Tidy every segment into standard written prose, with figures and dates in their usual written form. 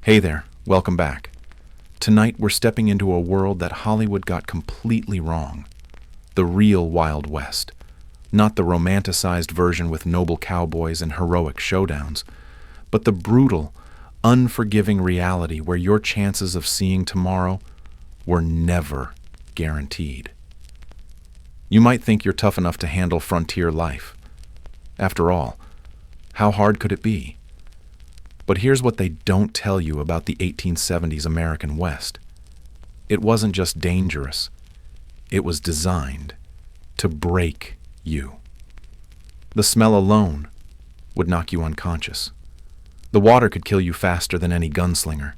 Hey there, welcome back. Tonight we're stepping into a world that Hollywood got completely wrong. The real Wild West. Not the romanticized version with noble cowboys and heroic showdowns, but the brutal, unforgiving reality where your chances of seeing tomorrow were never guaranteed. You might think you're tough enough to handle frontier life. After all, how hard could it be? But here's what they don't tell you about the 1870s American West. It wasn't just dangerous. It was designed to break you. The smell alone would knock you unconscious. The water could kill you faster than any gunslinger.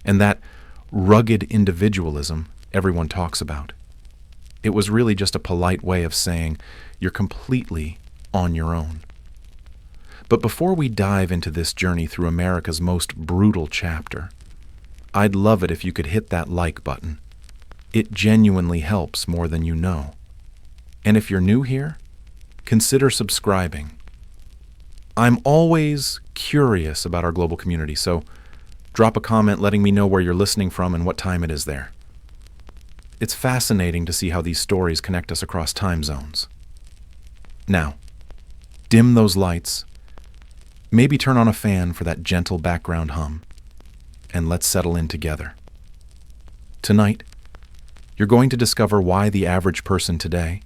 And that rugged individualism everyone talks about. It was really just a polite way of saying you're completely on your own. But before we dive into this journey through America's most brutal chapter, I'd love it if you could hit that like button. It genuinely helps more than you know. And if you're new here, consider subscribing. I'm always curious about our global community, so drop a comment letting me know where you're listening from and what time it is there. It's fascinating to see how these stories connect us across time zones. Now, dim those lights. Maybe turn on a fan for that gentle background hum, and let's settle in together. Tonight, you're going to discover why the average person today,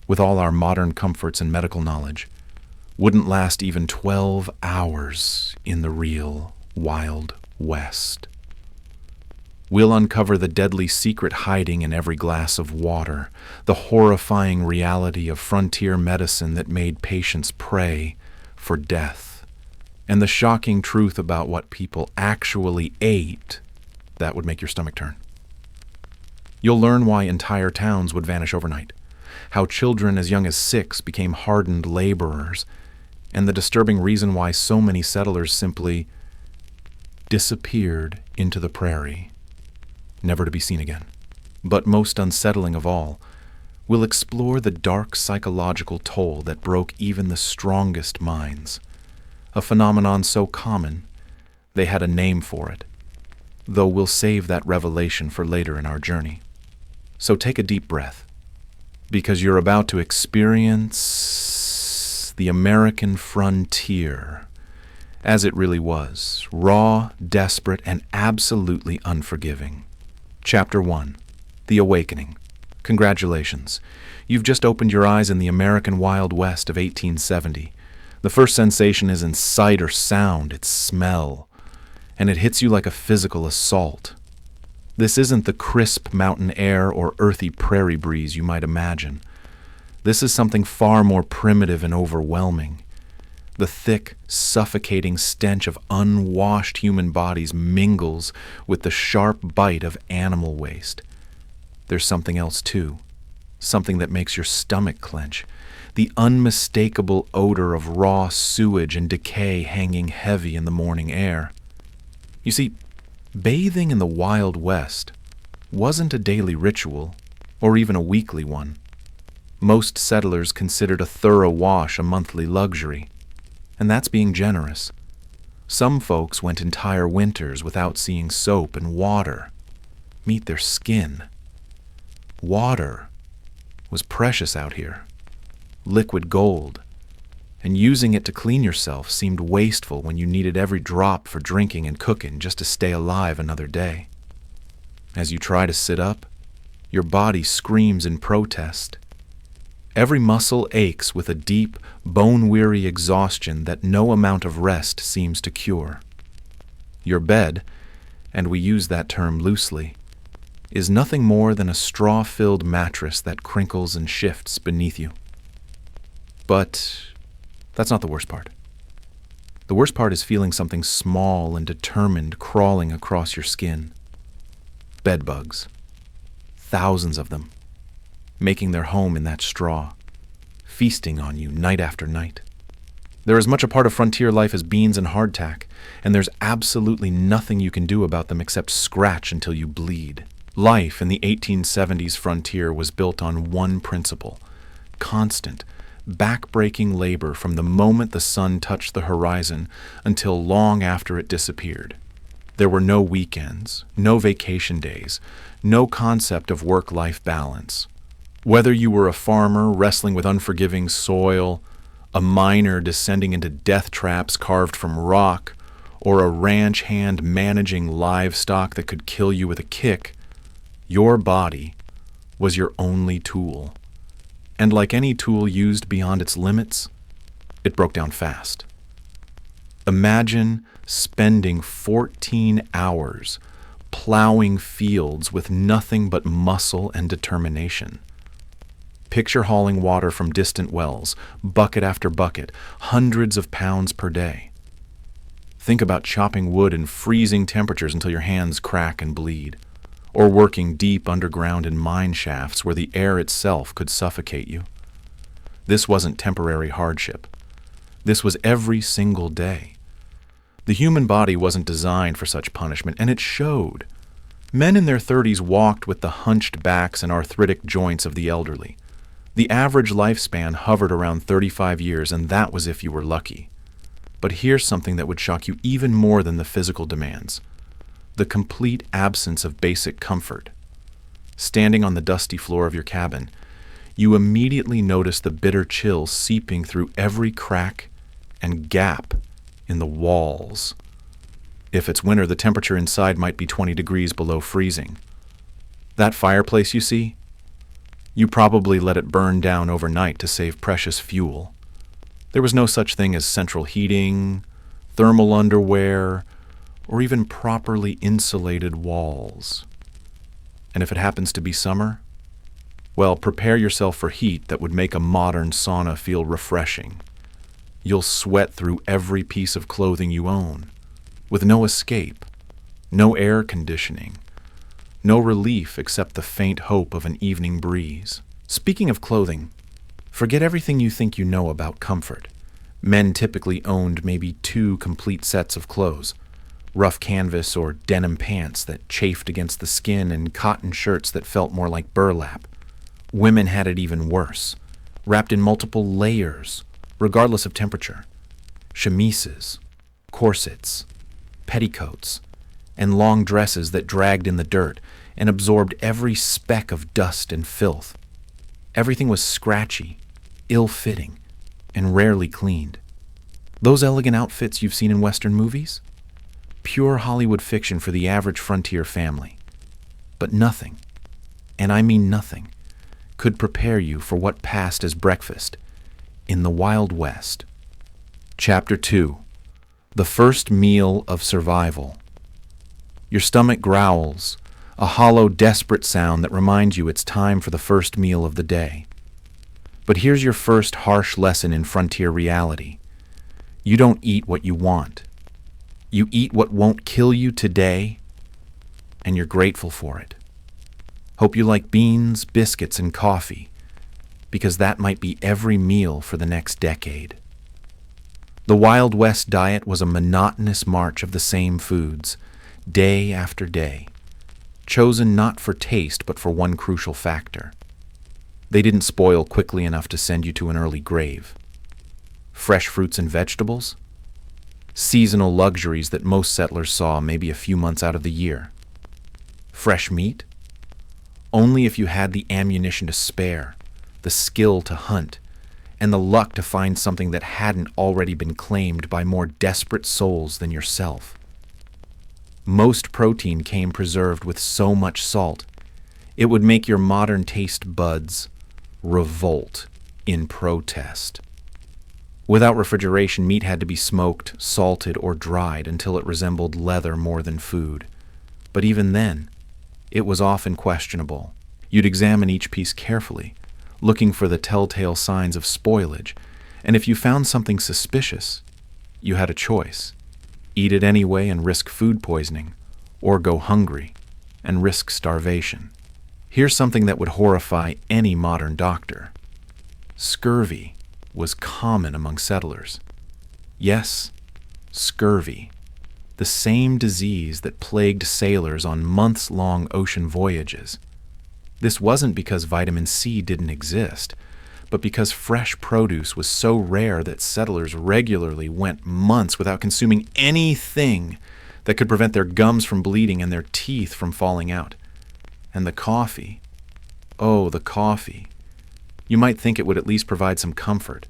with all our modern comforts and medical knowledge, wouldn't last even 12 hours in the real Wild West. We'll uncover the deadly secret hiding in every glass of water, the horrifying reality of frontier medicine that made patients pray for death, and the shocking truth about what people actually ate that would make your stomach turn. You'll learn why entire towns would vanish overnight, how children as young as 6 became hardened laborers, and the disturbing reason why so many settlers simply disappeared into the prairie, never to be seen again. But most unsettling of all, we'll explore the dark psychological toll that broke even the strongest minds. A phenomenon so common, they had a name for it, though we'll save that revelation for later in our journey. So take a deep breath, because you're about to experience the American frontier, as it really was, raw, desperate, and absolutely unforgiving. Chapter 1, The Awakening. Congratulations, you've just opened your eyes in the American Wild West of 1870. The first sensation isn't sight or sound, it's smell, and it hits you like a physical assault. This isn't the crisp mountain air or earthy prairie breeze you might imagine. This is something far more primitive and overwhelming. The thick, suffocating stench of unwashed human bodies mingles with the sharp bite of animal waste. There's something else too, something that makes your stomach clench. The unmistakable odor of raw sewage and decay hanging heavy in the morning air. You see, bathing in the Wild West wasn't a daily ritual, or even a weekly one. Most settlers considered a thorough wash a monthly luxury, and that's being generous. Some folks went entire winters without seeing soap and water meet their skin. Water was precious out here. Liquid gold, and using it to clean yourself seemed wasteful when you needed every drop for drinking and cooking just to stay alive another day. As you try to sit up, your body screams in protest. Every muscle aches with a deep, bone-weary exhaustion that no amount of rest seems to cure. Your bed, and we use that term loosely, is nothing more than a straw-filled mattress that crinkles and shifts beneath you. But that's not the worst part. The worst part is feeling something small and determined crawling across your skin. Bedbugs. Thousands of them, making their home in that straw, feasting on you night after night. They're as much a part of frontier life as beans and hardtack, and there's absolutely nothing you can do about them except scratch until you bleed. Life in the 1870s frontier was built on one principle: constant, back-breaking labor from the moment the sun touched the horizon until long after it disappeared. There were no weekends, no vacation days, no concept of work-life balance. Whether you were a farmer wrestling with unforgiving soil, a miner descending into death traps carved from rock, or a ranch hand managing livestock that could kill you with a kick, your body was your only tool. And like any tool used beyond its limits, it broke down fast. Imagine spending 14 hours plowing fields with nothing but muscle and determination. Picture hauling water from distant wells, bucket after bucket, hundreds of pounds per day. Think about chopping wood in freezing temperatures until your hands crack and bleed, or working deep underground in mine shafts where the air itself could suffocate you. This wasn't temporary hardship. This was every single day. The human body wasn't designed for such punishment, and it showed. Men in their 30s walked with the hunched backs and arthritic joints of the elderly. The average lifespan hovered around 35 years, and that was if you were lucky. But here's something that would shock you even more than the physical demands: the complete absence of basic comfort. Standing on the dusty floor of your cabin, you immediately notice the bitter chill seeping through every crack and gap in the walls. If it's winter, the temperature inside might be 20 degrees below freezing. That fireplace you see? You probably let it burn down overnight to save precious fuel. There was no such thing as central heating, thermal underwear, or even properly insulated walls. And if it happens to be summer, well, prepare yourself for heat that would make a modern sauna feel refreshing. You'll sweat through every piece of clothing you own, with no escape, no air conditioning, no relief except the faint hope of an evening breeze. Speaking of clothing, forget everything you think you know about comfort. Men typically owned maybe 2 complete sets of clothes: rough canvas or denim pants that chafed against the skin and cotton shirts that felt more like burlap. Women had it even worse, wrapped in multiple layers, regardless of temperature. Chemises, corsets, petticoats, and long dresses that dragged in the dirt and absorbed every speck of dust and filth. Everything was scratchy, ill-fitting, and rarely cleaned. Those elegant outfits you've seen in Western movies? Pure Hollywood fiction for the average frontier family. But nothing, and I mean nothing, could prepare you for what passed as breakfast in the Wild West. Chapter 2. The First Meal of Survival. Your stomach growls, a hollow, desperate sound that reminds you it's time for the first meal of the day. But here's your first harsh lesson in frontier reality. You don't eat what you want. You eat what won't kill you today, and you're grateful for it. Hope you like beans, biscuits, and coffee, because that might be every meal for the next decade. The Wild West diet was a monotonous march of the same foods, day after day, chosen not for taste but for one crucial factor. They didn't spoil quickly enough to send you to an early grave. Fresh fruits and vegetables? Seasonal luxuries that most settlers saw maybe a few months out of the year. Fresh meat? Only if you had the ammunition to spare, the skill to hunt, and the luck to find something that hadn't already been claimed by more desperate souls than yourself. Most protein came preserved with so much salt, it would make your modern taste buds revolt in protest. Without refrigeration, meat had to be smoked, salted, or dried until it resembled leather more than food. But even then, it was often questionable. You'd examine each piece carefully, looking for the telltale signs of spoilage, and if you found something suspicious, you had a choice. Eat it anyway and risk food poisoning, or go hungry and risk starvation. Here's something that would horrify any modern doctor. Scurvy was common among settlers. Yes, scurvy, the same disease that plagued sailors on months-long ocean voyages. This wasn't because vitamin C didn't exist, but because fresh produce was so rare that settlers regularly went months without consuming anything that could prevent their gums from bleeding and their teeth from falling out. And the coffee. Oh, the coffee. You might think it would at least provide some comfort,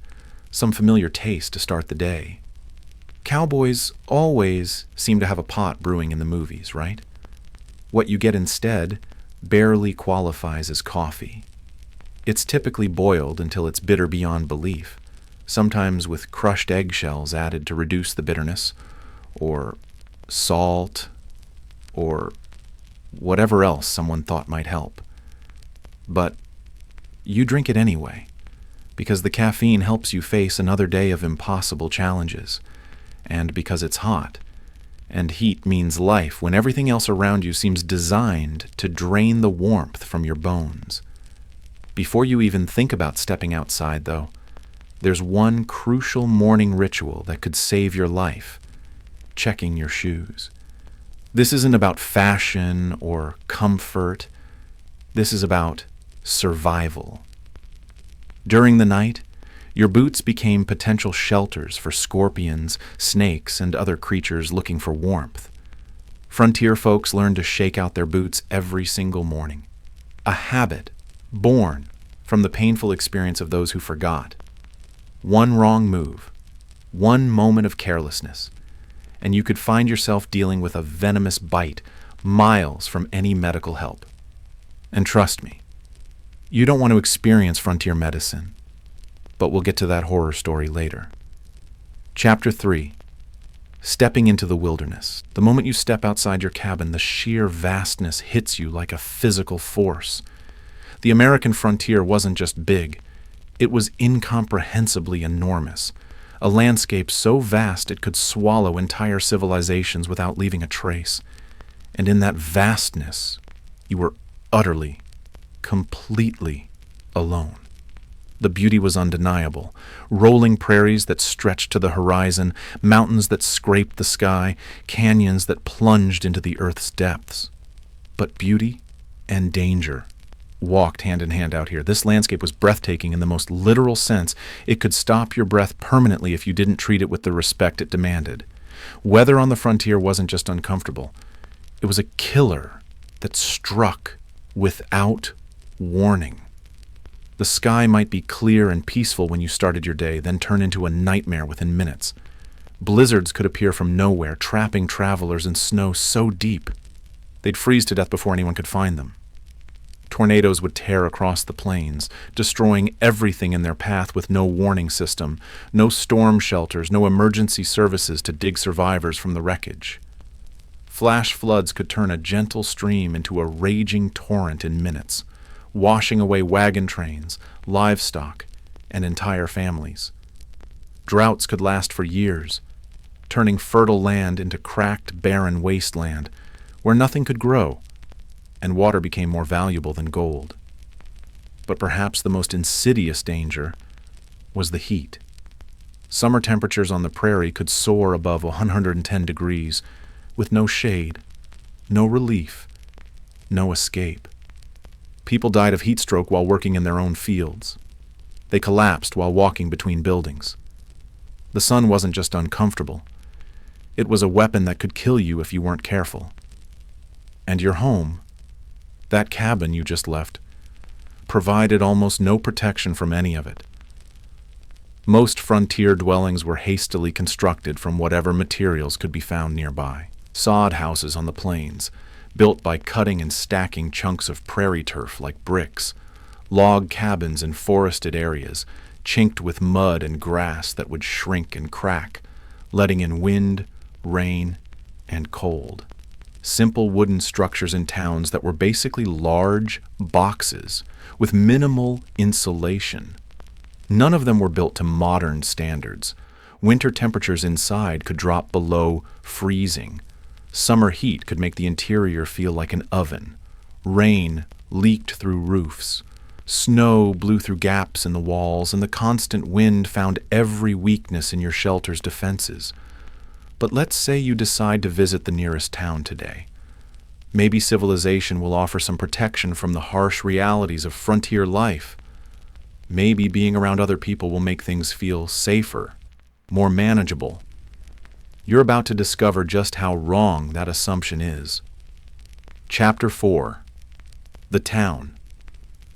some familiar taste to start the day. Cowboys always seem to have a pot brewing in the movies, right? What you get instead barely qualifies as coffee. It's typically boiled until it's bitter beyond belief, sometimes with crushed eggshells added to reduce the bitterness, or salt, or whatever else someone thought might help. But you drink it anyway, because the caffeine helps you face another day of impossible challenges, and because it's hot, and heat means life when everything else around you seems designed to drain the warmth from your bones. Before you even think about stepping outside, though, there's one crucial morning ritual that could save your life: checking your shoes. This isn't about fashion or comfort. This is about survival. During the night, your boots became potential shelters for scorpions, snakes, and other creatures looking for warmth. Frontier folks learned to shake out their boots every single morning, a habit born from the painful experience of those who forgot. One wrong move, one moment of carelessness, and you could find yourself dealing with a venomous bite miles from any medical help. And trust me, you don't want to experience frontier medicine, but we'll get to that horror story later. Chapter 3. Stepping into the wilderness. The moment you step outside your cabin, the sheer vastness hits you like a physical force. The American frontier wasn't just big, it was incomprehensibly enormous. A landscape so vast it could swallow entire civilizations without leaving a trace. And in that vastness, you were utterly, completely alone. The beauty was undeniable. Rolling prairies that stretched to the horizon, mountains that scraped the sky, canyons that plunged into the earth's depths. But beauty and danger walked hand in hand out here. This landscape was breathtaking in the most literal sense. It could stop your breath permanently if you didn't treat it with the respect it demanded. Weather on the frontier wasn't just uncomfortable. It was a killer that struck without warning. The sky might be clear and peaceful when you started your day, then turn into a nightmare within minutes. Blizzards could appear from nowhere, trapping travelers in snow so deep they'd freeze to death before anyone could find them. Tornadoes would tear across the plains, destroying everything in their path with no warning system, no storm shelters, no emergency services to dig survivors from the wreckage. Flash floods could turn a gentle stream into a raging torrent in minutes, washing away wagon trains, livestock, and entire families. Droughts could last for years, turning fertile land into cracked, barren wasteland where nothing could grow, and water became more valuable than gold. But perhaps the most insidious danger was the heat. Summer temperatures on the prairie could soar above 110 degrees, with no shade, no relief, no escape. People died of heat stroke while working in their own fields. They collapsed while walking between buildings. The sun wasn't just uncomfortable. It was a weapon that could kill you if you weren't careful. And your home, that cabin you just left, provided almost no protection from any of it. Most frontier dwellings were hastily constructed from whatever materials could be found nearby. Sod houses on the plains, built by cutting and stacking chunks of prairie turf like bricks. Log cabins in forested areas, chinked with mud and grass that would shrink and crack, letting in wind, rain, and cold. Simple wooden structures in towns that were basically large boxes with minimal insulation. None of them were built to modern standards. Winter temperatures inside could drop below freezing. Summer heat could make the interior feel like an oven. Rain leaked through roofs. Snow blew through gaps in the walls, and the constant wind found every weakness in your shelter's defenses. But let's say you decide to visit the nearest town today. Maybe civilization will offer some protection from the harsh realities of frontier life. Maybe being around other people will make things feel safer, more manageable. You're about to discover just how wrong that assumption is. Chapter 4. The Town.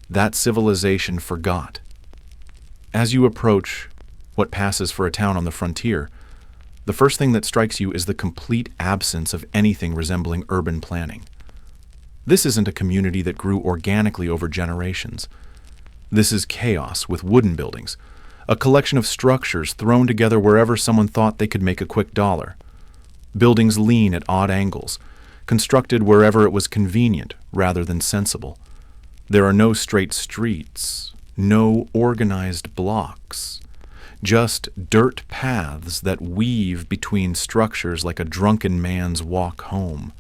That civilization forgot. As you approach what passes for a town on the frontier, the first thing that strikes you is the complete absence of anything resembling urban planning. This isn't a community that grew organically over generations. This is chaos with wooden buildings, a collection of structures thrown together wherever someone thought they could make a quick dollar. Buildings lean at odd angles, constructed wherever it was convenient rather than sensible. There are no straight streets, no organized blocks, just dirt paths that weave between structures like a drunken man's walk home.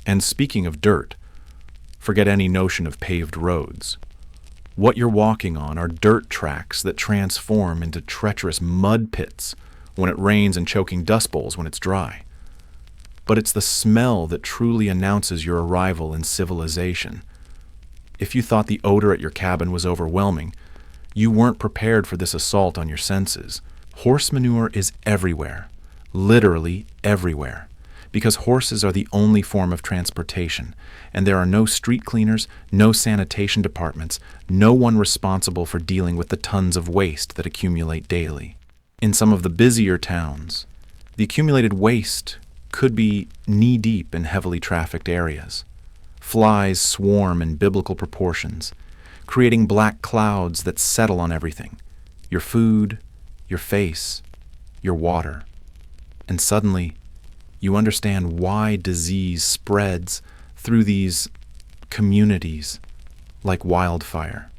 And speaking of dirt, forget any notion of paved roads. What you're walking on are dirt tracks that transform into treacherous mud pits when it rains and choking dust bowls when it's dry. But it's the smell that truly announces your arrival in civilization. If you thought the odor at your cabin was overwhelming, you weren't prepared for this assault on your senses. Horse manure is everywhere, literally everywhere, because horses are the only form of transportation, and there are no street cleaners, no sanitation departments, no one responsible for dealing with the tons of waste that accumulate daily. In some of the busier towns, the accumulated waste could be knee-deep in heavily trafficked areas. Flies swarm in biblical proportions, creating black clouds that settle on everything: your food, your face, your water. And suddenly, you understand why disease spreads through these communities like wildfire.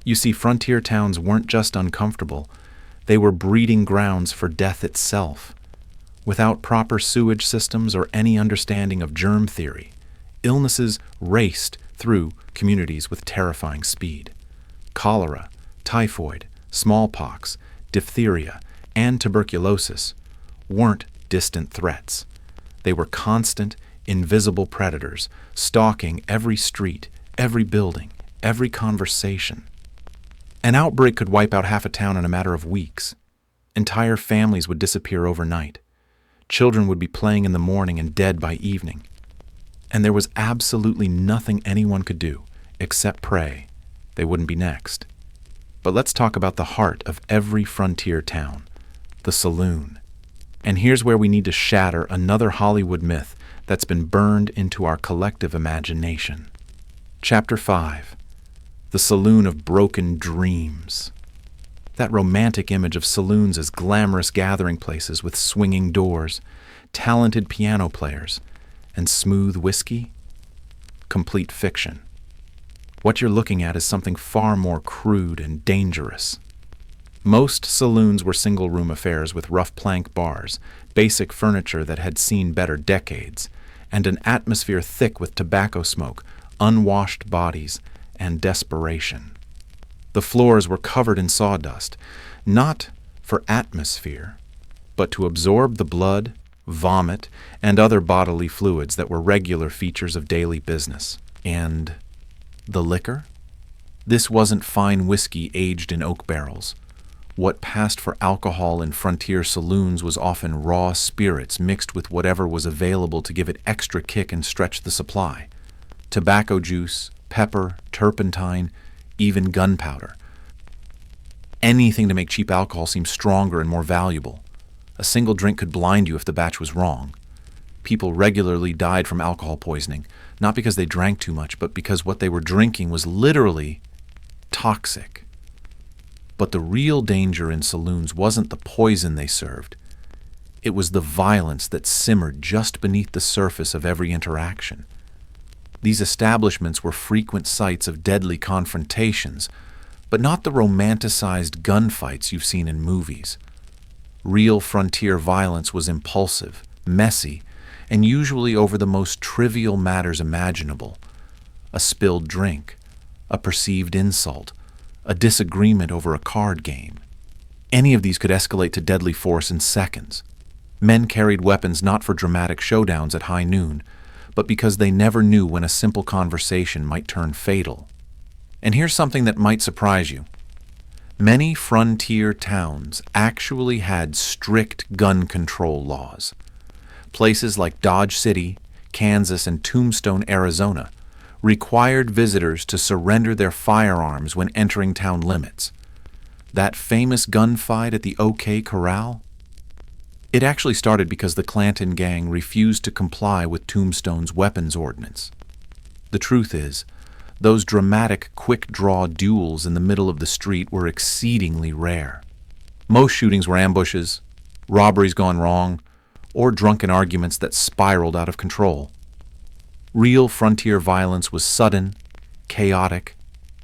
You see, frontier towns weren't just uncomfortable, they were breeding grounds for death itself. Without proper sewage systems or any understanding of germ theory, illnesses raced through communities with terrifying speed. Cholera, typhoid, smallpox, diphtheria, and tuberculosis weren't distant threats. They were constant, invisible predators, stalking every street, every building, every conversation. An outbreak could wipe out half a town in a matter of weeks. Entire families would disappear overnight. Children would be playing in the morning and dead by evening. And there was absolutely nothing anyone could do except pray they wouldn't be next. But let's talk about the heart of every frontier town, the saloon. And here's where we need to shatter another Hollywood myth that's been burned into our collective imagination. Chapter 5. The Saloon of Broken Dreams. That romantic image of saloons as glamorous gathering places with swinging doors, talented piano players, and smooth whiskey? Complete fiction. What you're looking at is something far more crude and dangerous. Most saloons were single-room affairs with rough plank bars, basic furniture that had seen better decades, and an atmosphere thick with tobacco smoke, unwashed bodies, and desperation. The floors were covered in sawdust, not for atmosphere, but to absorb the blood, vomit, and other bodily fluids that were regular features of daily business. And the liquor? This wasn't fine whiskey aged in oak barrels. What passed for alcohol in frontier saloons was often raw spirits mixed with whatever was available to give it extra kick and stretch the supply. Tobacco juice, pepper, turpentine, even gunpowder. Anything to make cheap alcohol seem stronger and more valuable. A single drink could blind you if the batch was wrong. People regularly died from alcohol poisoning, not because they drank too much, but because what they were drinking was literally toxic. But the real danger in saloons wasn't the poison they served. It was the violence that simmered just beneath the surface of every interaction. These establishments were frequent sites of deadly confrontations, but not the romanticized gunfights you've seen in movies. Real frontier violence was impulsive, messy, and usually over the most trivial matters imaginable. A spilled drink, a perceived insult, a disagreement over a card game. Any of these could escalate to deadly force in seconds. Men carried weapons not for dramatic showdowns at high noon, but because they never knew when a simple conversation might turn fatal. And here's something that might surprise you. Many frontier towns actually had strict gun control laws. Places like Dodge City, Kansas, and Tombstone, Arizona, required visitors to surrender their firearms when entering town limits. That famous gunfight at the OK Corral? It actually started because the Clanton gang refused to comply with Tombstone's weapons ordinance. The truth is, those dramatic quick-draw duels in the middle of the street were exceedingly rare. Most shootings were ambushes, robberies gone wrong, or drunken arguments that spiraled out of control. Real frontier violence was sudden, chaotic,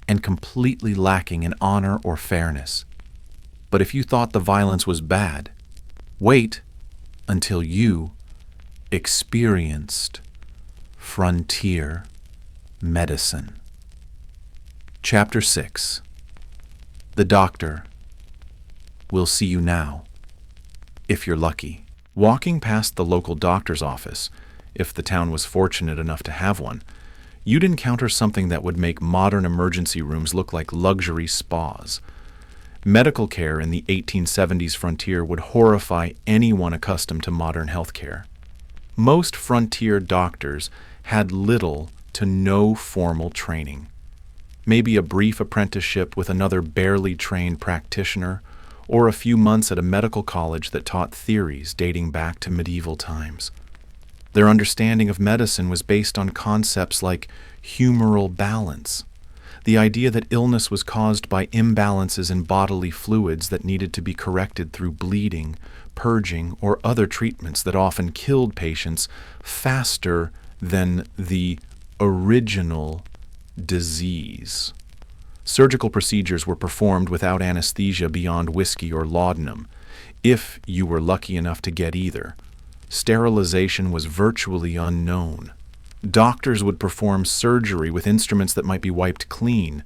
and completely lacking in honor or fairness. But if you thought the violence was bad, wait until you experienced frontier medicine. Chapter 6. The Doctor will see you now, if you're lucky. Walking past the local doctor's office, if the town was fortunate enough to have one, you'd encounter something that would make modern emergency rooms look like luxury spas. Medical care in the 1870s frontier would horrify anyone accustomed to modern health care. Most frontier doctors had little to no formal training. Maybe a brief apprenticeship with another barely trained practitioner, or a few months at a medical college that taught theories dating back to medieval times. Their understanding of medicine was based on concepts like humoral balance, the idea that illness was caused by imbalances in bodily fluids that needed to be corrected through bleeding, purging, or other treatments that often killed patients faster than the original disease. Surgical procedures were performed without anesthesia beyond whiskey or laudanum, if you were lucky enough to get either. Sterilization was virtually unknown. Doctors would perform surgery with instruments that might be wiped clean,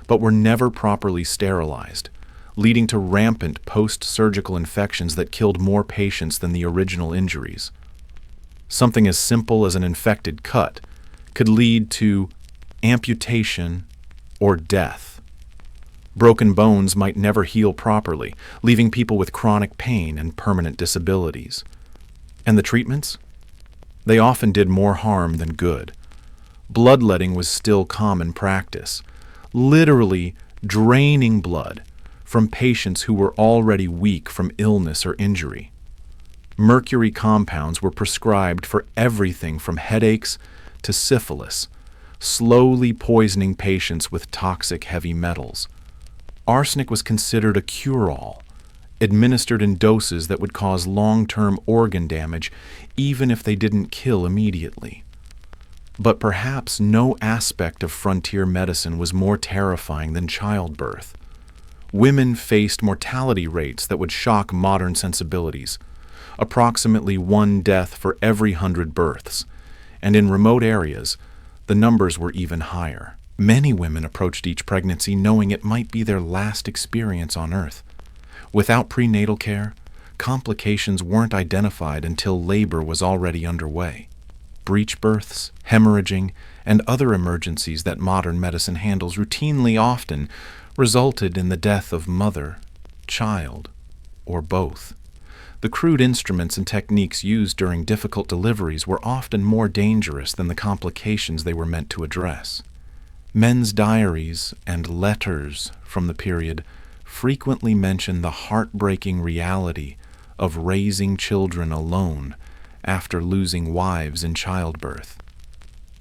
but were never properly sterilized, leading to rampant post-surgical infections that killed more patients than the original injuries. Something as simple as an infected cut could lead to amputation or death. Broken bones might never heal properly, leaving people with chronic pain and permanent disabilities. And the treatments? They often did more harm than good. Bloodletting was still common practice, literally draining blood from patients who were already weak from illness or injury. Mercury compounds were prescribed for everything from headaches to syphilis, slowly poisoning patients with toxic heavy metals. Arsenic was considered a cure-all, administered in doses that would cause long-term organ damage even if they didn't kill immediately. But perhaps no aspect of frontier medicine was more terrifying than childbirth. Women faced mortality rates that would shock modern sensibilities, approximately 1 death for every 100 births, and in remote areas, the numbers were even higher. Many women approached each pregnancy knowing it might be their last experience on Earth. Without prenatal care, complications weren't identified until labor was already underway. Breech births, hemorrhaging, and other emergencies that modern medicine handles routinely often resulted in the death of mother, child, or both. The crude instruments and techniques used during difficult deliveries were often more dangerous than the complications they were meant to address. Men's diaries and letters from the period frequently mention the heartbreaking reality of raising children alone after losing wives in childbirth.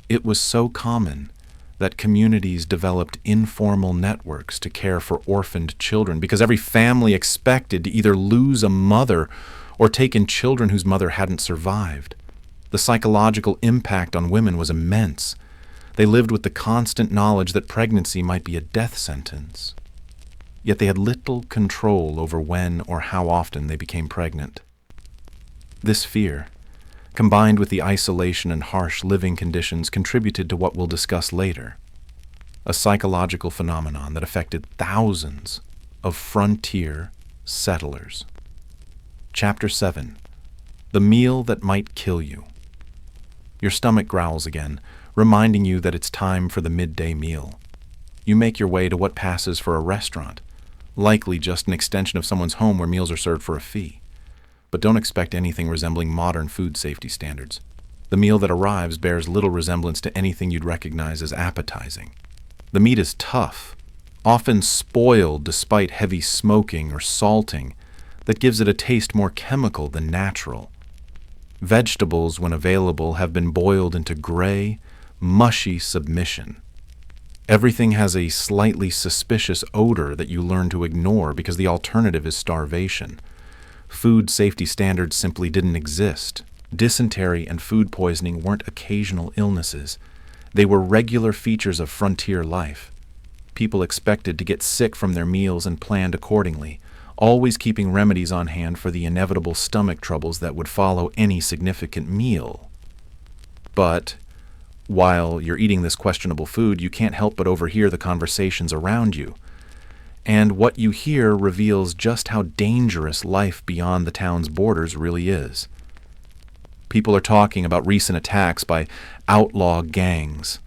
It was so common that communities developed informal networks to care for orphaned children because every family expected to either lose a mother or take in children whose mother hadn't survived. The psychological impact on women was immense. They lived with the constant knowledge that pregnancy might be a death sentence. Yet they had little control over when or how often they became pregnant. This fear, combined with the isolation and harsh living conditions, contributed to what we'll discuss later, a psychological phenomenon that affected thousands of frontier settlers. Chapter 7. The Meal That Might Kill You. Your stomach growls again, reminding you that it's time for the midday meal. You make your way to what passes for a restaurant, likely just an extension of someone's home where meals are served for a fee. But don't expect anything resembling modern food safety standards. The meal that arrives bears little resemblance to anything you'd recognize as appetizing. The meat is tough, often spoiled despite heavy smoking or salting that gives it a taste more chemical than natural. Vegetables, when available, have been boiled into gray, mushy submission. Everything has a slightly suspicious odor that you learn to ignore because the alternative is starvation. Food safety standards simply didn't exist. Dysentery and food poisoning weren't occasional illnesses. They were regular features of frontier life. People expected to get sick from their meals and planned accordingly, always keeping remedies on hand for the inevitable stomach troubles that would follow any significant meal. But while you're eating this questionable food, you can't help but overhear the conversations around you. And what you hear reveals just how dangerous life beyond the town's borders really is. People are talking about recent attacks by outlaw gangs,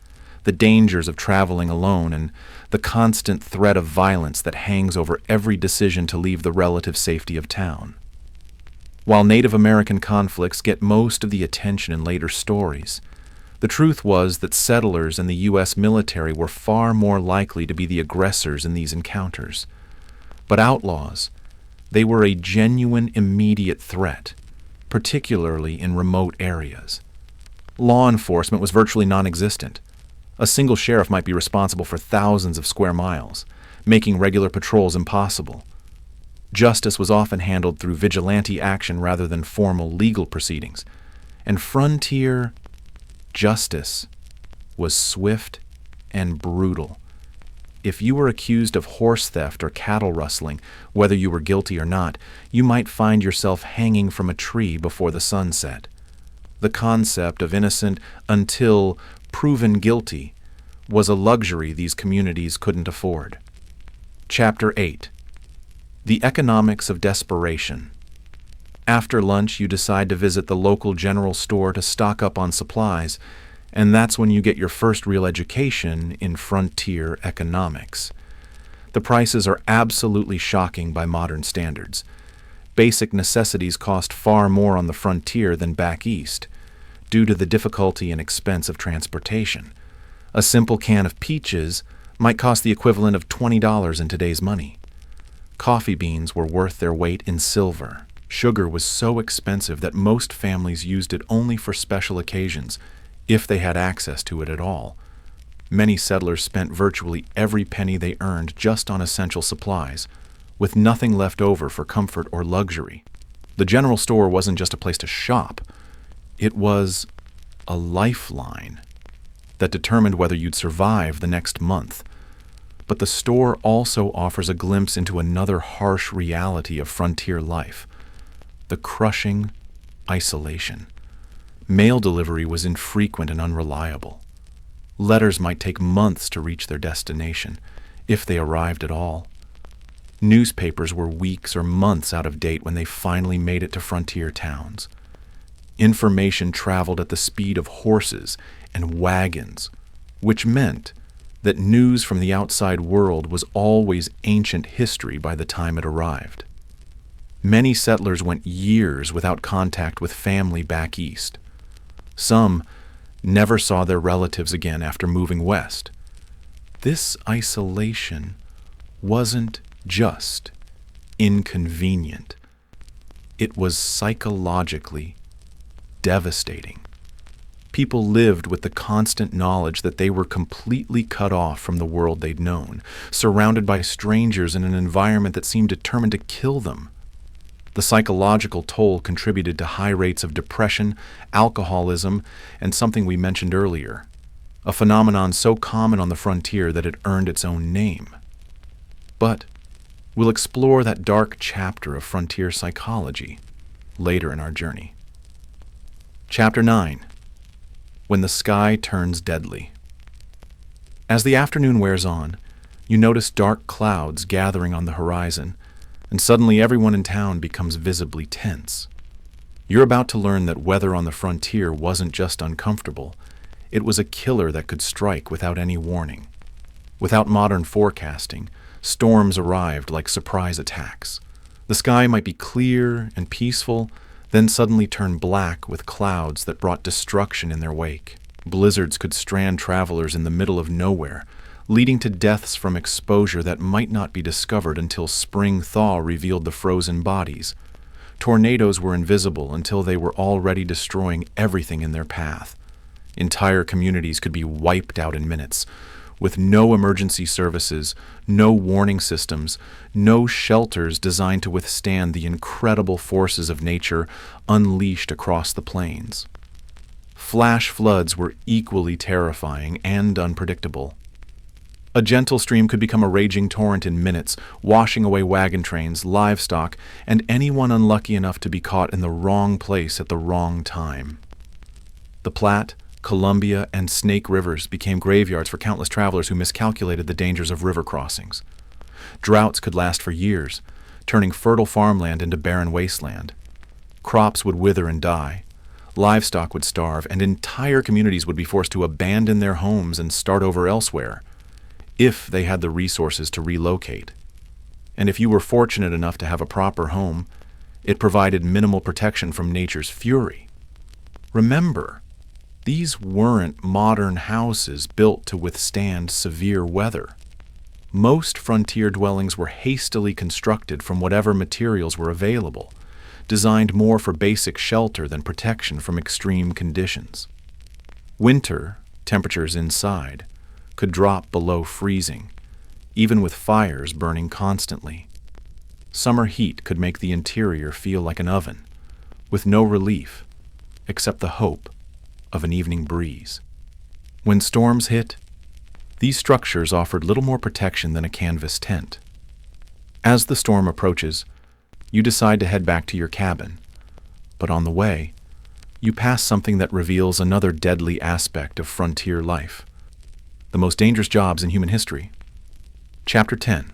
the dangers of traveling alone, and the constant threat of violence that hangs over every decision to leave the relative safety of town. While Native American conflicts get most of the attention in later stories, the truth was that settlers and the U.S. military were far more likely to be the aggressors in these encounters. But outlaws, they were a genuine immediate threat, particularly in remote areas. Law enforcement was virtually non-existent. A single sheriff might be responsible for thousands of square miles, making regular patrols impossible. Justice was often handled through vigilante action rather than formal legal proceedings, and frontier justice was swift and brutal. If you were accused of horse theft or cattle rustling, whether you were guilty or not, you might find yourself hanging from a tree before the sun set. The concept of innocent until proven guilty was a luxury these communities couldn't afford. Chapter 8. The Economics of Desperation. After lunch, you decide to visit the local general store to stock up on supplies, and that's when you get your first real education in frontier economics. The prices are absolutely shocking by modern standards. Basic necessities cost far more on the frontier than back east, due to the difficulty and expense of transportation. A simple can of peaches might cost the equivalent of $20 in today's money. Coffee beans were worth their weight in silver. Sugar was so expensive that most families used it only for special occasions, if they had access to it at all. Many settlers spent virtually every penny they earned just on essential supplies, with nothing left over for comfort or luxury. The general store wasn't just a place to shop. It was a lifeline that determined whether you'd survive the next month. But the store also offers a glimpse into another harsh reality of frontier life: the crushing isolation. Mail delivery was infrequent and unreliable. Letters might take months to reach their destination, if they arrived at all. Newspapers were weeks or months out of date when they finally made it to frontier towns. Information traveled at the speed of horses and wagons, which meant that news from the outside world was always ancient history by the time it arrived. Many settlers went years without contact with family back east. Some never saw their relatives again after moving west. This isolation wasn't just inconvenient. It was psychologically devastating. People lived with the constant knowledge that they were completely cut off from the world they'd known, surrounded by strangers in an environment that seemed determined to kill them. The psychological toll contributed to high rates of depression, alcoholism, and something we mentioned earlier, a phenomenon so common on the frontier that it earned its own name. But we'll explore that dark chapter of frontier psychology later in our journey. Chapter 9. When the Sky Turns Deadly. As the afternoon wears on, you notice dark clouds gathering on the horizon, and suddenly everyone in town becomes visibly tense. You're about to learn that weather on the frontier wasn't just uncomfortable, it was a killer that could strike without any warning. Without modern forecasting, Storms arrived like surprise attacks. The sky might be clear and peaceful, then suddenly turn black with clouds that brought destruction in their wake. Blizzards could strand travelers in the middle of nowhere, leading to deaths from exposure that might not be discovered until spring thaw revealed the frozen bodies. Tornadoes were invisible until they were already destroying everything in their path. Entire communities could be wiped out in minutes, with no emergency services, no warning systems, no shelters designed to withstand the incredible forces of nature unleashed across the plains. Flash floods were equally terrifying and unpredictable. A gentle stream could become a raging torrent in minutes, washing away wagon trains, livestock, and anyone unlucky enough to be caught in the wrong place at the wrong time. The Platte, Columbia, and Snake Rivers became graveyards for countless travelers who miscalculated the dangers of river crossings. Droughts could last for years, turning fertile farmland into barren wasteland. Crops would wither and die. Livestock would starve, and entire communities would be forced to abandon their homes and start over elsewhere, if they had the resources to relocate. And if you were fortunate enough to have a proper home, it provided minimal protection from nature's fury. Remember, these weren't modern houses built to withstand severe weather. Most frontier dwellings were hastily constructed from whatever materials were available, designed more for basic shelter than protection from extreme conditions. Winter, temperatures inside, could drop below freezing, even with fires burning constantly. Summer heat could make the interior feel like an oven, with no relief except the hope of an evening breeze. When storms hit, these structures offered little more protection than a canvas tent. As the storm approaches, you decide to head back to your cabin, but on the way, you pass something that reveals another deadly aspect of frontier life. The most dangerous jobs in human history. Chapter 10.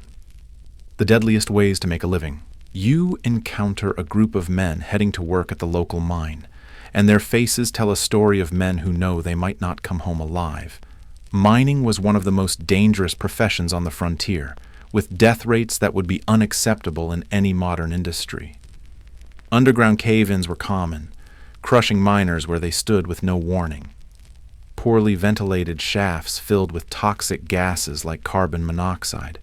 The deadliest ways to make a living. You encounter a group of men heading to work at the local mine, and their faces tell a story of men who know they might not come home alive. Mining was one of the most dangerous professions on the frontier, with death rates that would be unacceptable in any modern industry. Underground cave-ins were common, crushing miners where they stood with no warning. Poorly ventilated shafts filled with toxic gases like carbon monoxide,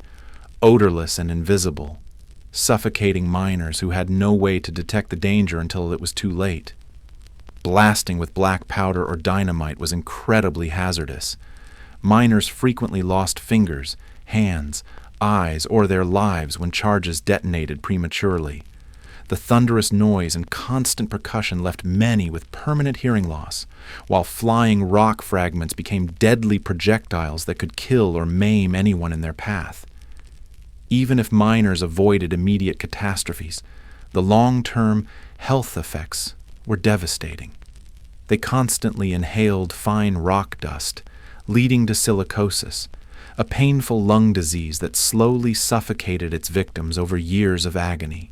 odorless and invisible, suffocating miners who had no way to detect the danger until it was too late. Blasting with black powder or dynamite was incredibly hazardous. Miners frequently lost fingers, hands, eyes, or their lives when charges detonated prematurely. The thunderous noise and constant percussion left many with permanent hearing loss, while flying rock fragments became deadly projectiles that could kill or maim anyone in their path. Even if miners avoided immediate catastrophes, the long-term health effects were devastating. They constantly inhaled fine rock dust, leading to silicosis, a painful lung disease that slowly suffocated its victims over years of agony.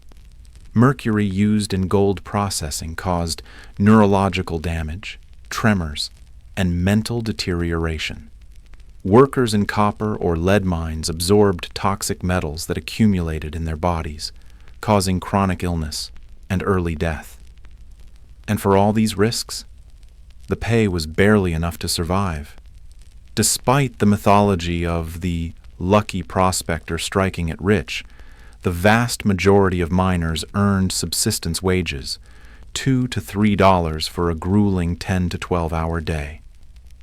Mercury used in gold processing caused neurological damage, tremors, and mental deterioration. Workers in copper or lead mines absorbed toxic metals that accumulated in their bodies, causing chronic illness and early death. And for all these risks, the pay was barely enough to survive. Despite the mythology of the lucky prospector striking it rich, the vast majority of miners earned subsistence wages, $2 to $3 for a grueling 10 to 12-hour day.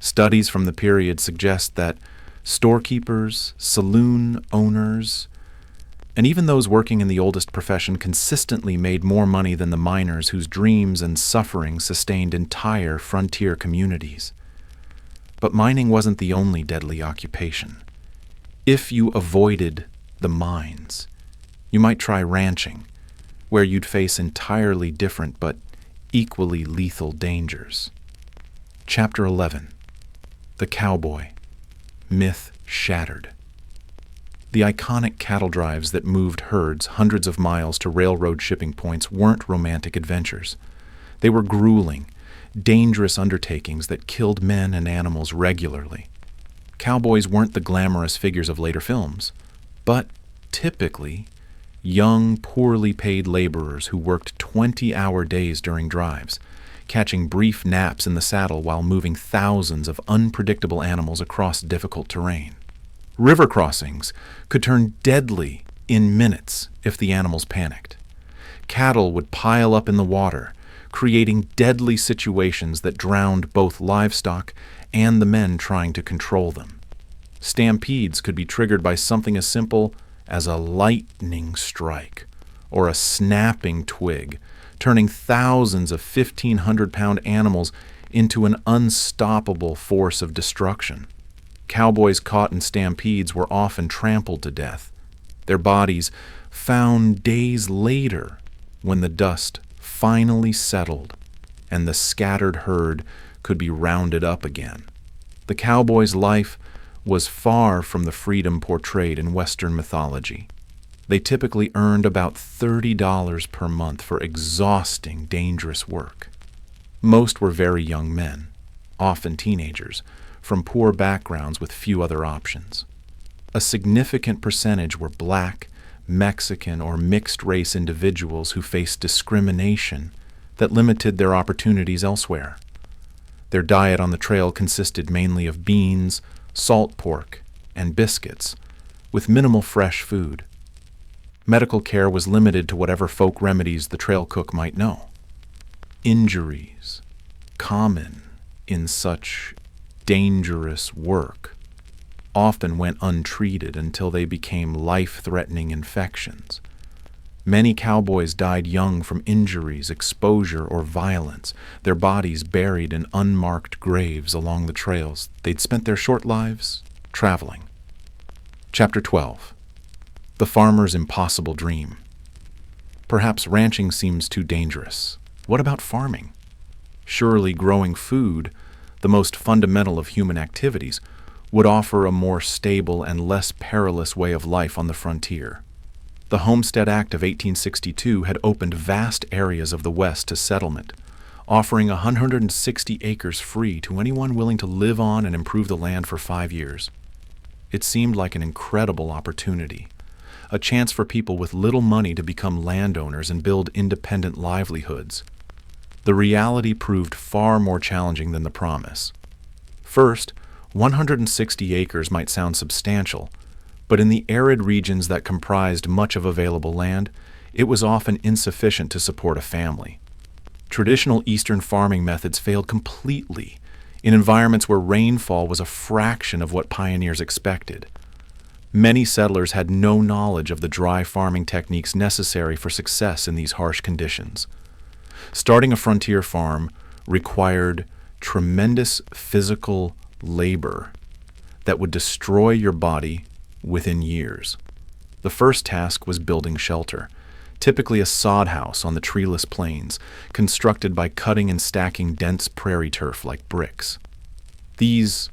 Studies from the period suggest that storekeepers, saloon owners, and even those working in the oldest profession consistently made more money than the miners whose dreams and suffering sustained entire frontier communities. But mining wasn't the only deadly occupation. If you avoided the mines, you might try ranching, where you'd face entirely different but equally lethal dangers. Chapter 11. The Cowboy. Myth shattered. The iconic cattle drives that moved herds hundreds of miles to railroad shipping points weren't romantic adventures. They were grueling, dangerous undertakings that killed men and animals regularly. Cowboys weren't the glamorous figures of later films, but typically young, poorly paid laborers who worked 20-hour days during drives, catching brief naps in the saddle while moving thousands of unpredictable animals across difficult terrain. River crossings could turn deadly in minutes if the animals panicked. Cattle would pile up in the water, creating deadly situations that drowned both livestock and the men trying to control them. Stampedes could be triggered by something as simple as a lightning strike or a snapping twig, turning thousands of 1,500-pound animals into an unstoppable force of destruction. Cowboys caught in stampedes were often trampled to death, their bodies found days later when the dust finally settled and the scattered herd could be rounded up again. The cowboy's life was far from the freedom portrayed in Western mythology. They typically earned about $30 per month for exhausting, dangerous work. Most were very young men, often teenagers, from poor backgrounds with few other options. A significant percentage were Black, Mexican, or mixed-race individuals who faced discrimination that limited their opportunities elsewhere. Their diet on the trail consisted mainly of beans, salt pork, and biscuits, with minimal fresh food. Medical care was limited to whatever folk remedies the trail cook might know. Injuries, common in such dangerous work, often went untreated until they became life-threatening infections. Many cowboys died young from injuries, exposure, or violence, their bodies buried in unmarked graves along the trails they'd spent their short lives traveling. Chapter 12. The Farmer's Impossible Dream. Perhaps ranching seems too dangerous. What about farming? Surely growing food, the most fundamental of human activities, would offer a more stable and less perilous way of life on the frontier. The Homestead Act of 1862 had opened vast areas of the West to settlement, offering 160 acres free to anyone willing to live on and improve the land for 5 years. It seemed like an incredible opportunity, a chance for people with little money to become landowners and build independent livelihoods. The reality proved far more challenging than the promise. First, 160 acres might sound substantial, but in the arid regions that comprised much of available land, it was often insufficient to support a family. Traditional Eastern farming methods failed completely in environments where rainfall was a fraction of what pioneers expected. Many settlers had no knowledge of the dry farming techniques necessary for success in these harsh conditions. Starting a frontier farm required tremendous physical labor that would destroy your body within years. The first task was building shelter, typically a sod house on the treeless plains, constructed by cutting and stacking dense prairie turf like bricks. These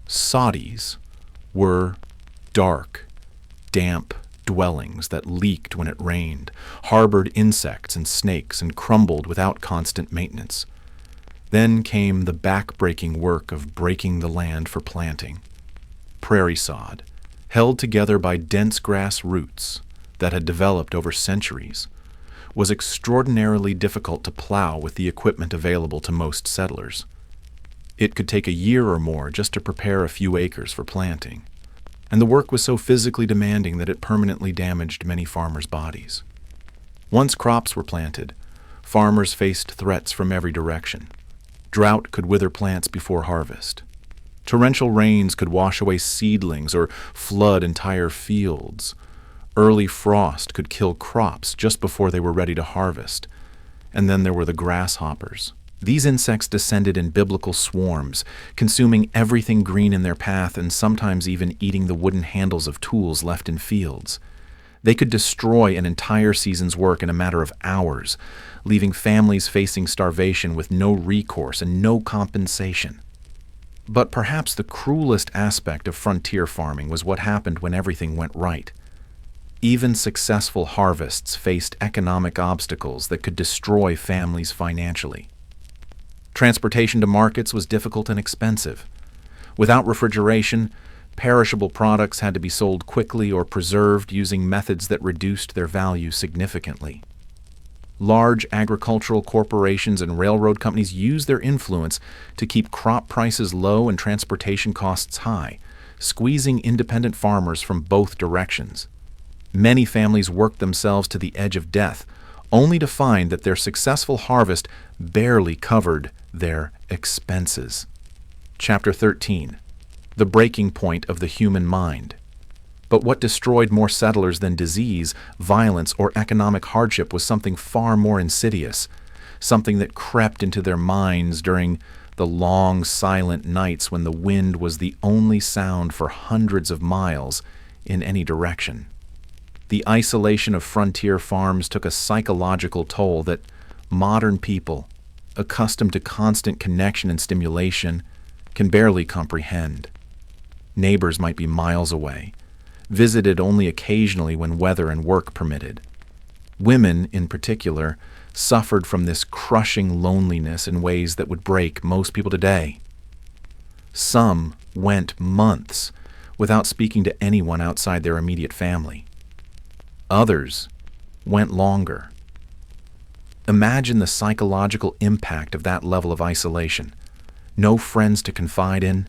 soddies were dark, damp dwellings that leaked when it rained, harbored insects and snakes, and crumbled without constant maintenance. Then came the back-breaking work of breaking the land for planting. Prairie sod, held together by dense grass roots that had developed over centuries, was extraordinarily difficult to plow with the equipment available to most settlers. It could take a year or more just to prepare a few acres for planting, and the work was so physically demanding that it permanently damaged many farmers' bodies. Once crops were planted, farmers faced threats from every direction. Drought could wither plants before harvest. Torrential rains could wash away seedlings or flood entire fields. Early frost could kill crops just before they were ready to harvest. And then there were the grasshoppers. These insects descended in biblical swarms, consuming everything green in their path and sometimes even eating the wooden handles of tools left in fields. They could destroy an entire season's work in a matter of hours, leaving families facing starvation with no recourse and no compensation. But perhaps the cruelest aspect of frontier farming was what happened when everything went right. Even successful harvests faced economic obstacles that could destroy families financially. Transportation to markets was difficult and expensive. Without refrigeration, Perishable products had to be sold quickly or preserved using methods that reduced their value significantly. Large agricultural corporations and railroad companies used their influence to keep crop prices low and transportation costs high, squeezing independent farmers from both directions. Many families worked themselves to the edge of death, only to find that their successful harvest barely covered their expenses. Chapter 13. The breaking point of the human mind. But what destroyed more settlers than disease, violence, or economic hardship was something far more insidious, something that crept into their minds during the long, silent nights when the wind was the only sound for hundreds of miles in any direction. The isolation of frontier farms took a psychological toll that modern people, accustomed to constant connection and stimulation, can barely comprehend. Neighbors might be miles away, visited only occasionally when weather and work permitted. Women, in particular, suffered from this crushing loneliness in ways that would break most people today. Some went months without speaking to anyone outside their immediate family. Others went longer. Imagine the psychological impact of that level of isolation. No friends to confide in,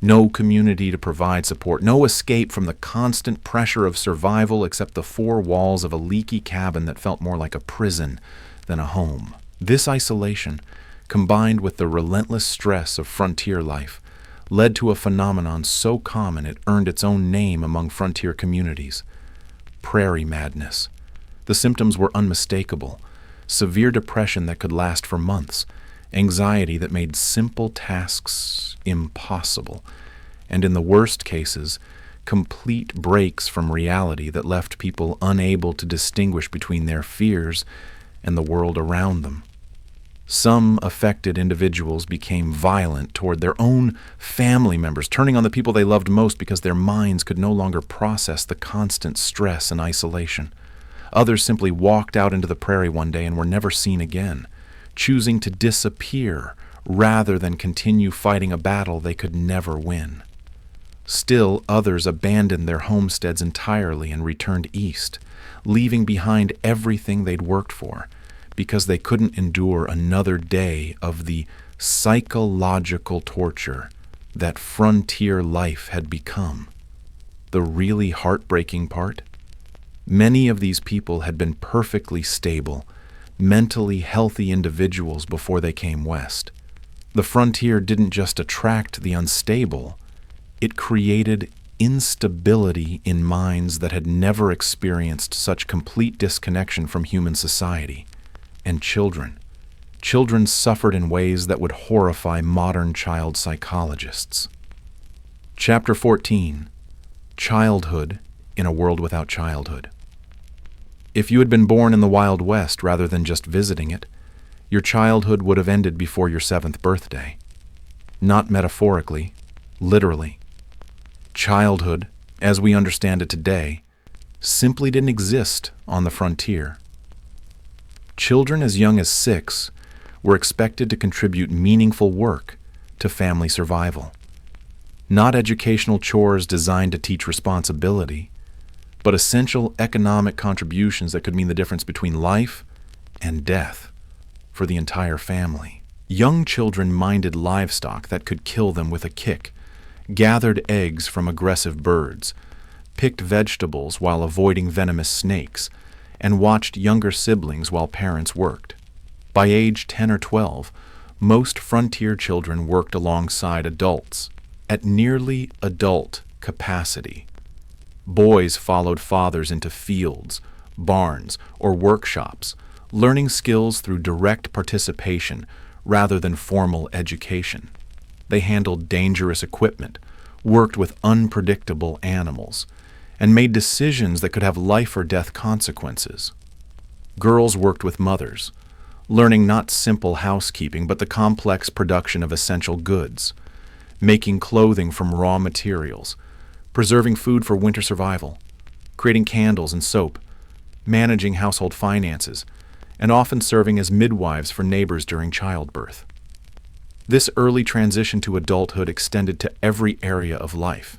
no community to provide support, no escape from the constant pressure of survival except the four walls of a leaky cabin that felt more like a prison than a home. This isolation, combined with the relentless stress of frontier life, led to a phenomenon so common it earned its own name among frontier communities: prairie madness. The symptoms were unmistakable: severe depression that could last for months, anxiety that made simple tasks impossible, and in the worst cases, complete breaks from reality that left people unable to distinguish between their fears and the world around them. Some affected individuals became violent toward their own family members, turning on the people they loved most because their minds could no longer process the constant stress and isolation. Others simply walked out into the prairie one day and were never seen again, choosing to disappear rather than continue fighting a battle they could never win. Still, others abandoned their homesteads entirely and returned east, leaving behind everything they'd worked for, because they couldn't endure another day of the psychological torture that frontier life had become. The really heartbreaking part? Many of these people had been perfectly stable, mentally healthy individuals before they came west. The frontier didn't just attract the unstable, it created instability in minds that had never experienced such complete disconnection from human society. And children. Children suffered in ways that would horrify modern child psychologists. Chapter 14. Childhood in a World Without Childhood. If you had been born in the Wild West rather than just visiting it, your childhood would have ended before your 7th birthday. Not metaphorically, literally. Childhood, as we understand it today, simply didn't exist on the frontier. Children as young as 6 were expected to contribute meaningful work to family survival. Not educational chores designed to teach responsibility, but essential economic contributions that could mean the difference between life and death for the entire family. Young children minded livestock that could kill them with a kick, gathered eggs from aggressive birds, picked vegetables while avoiding venomous snakes, and watched younger siblings while parents worked. By age 10 or 12, most frontier children worked alongside adults at nearly adult capacity. Boys followed fathers into fields, barns, or workshops, learning skills through direct participation rather than formal education. They handled dangerous equipment, worked with unpredictable animals, and made decisions that could have life or death consequences. Girls worked with mothers, learning not simple housekeeping but the complex production of essential goods, making clothing from raw materials, preserving food for winter survival, creating candles and soap, managing household finances, and often serving as midwives for neighbors during childbirth. This early transition to adulthood extended to every area of life.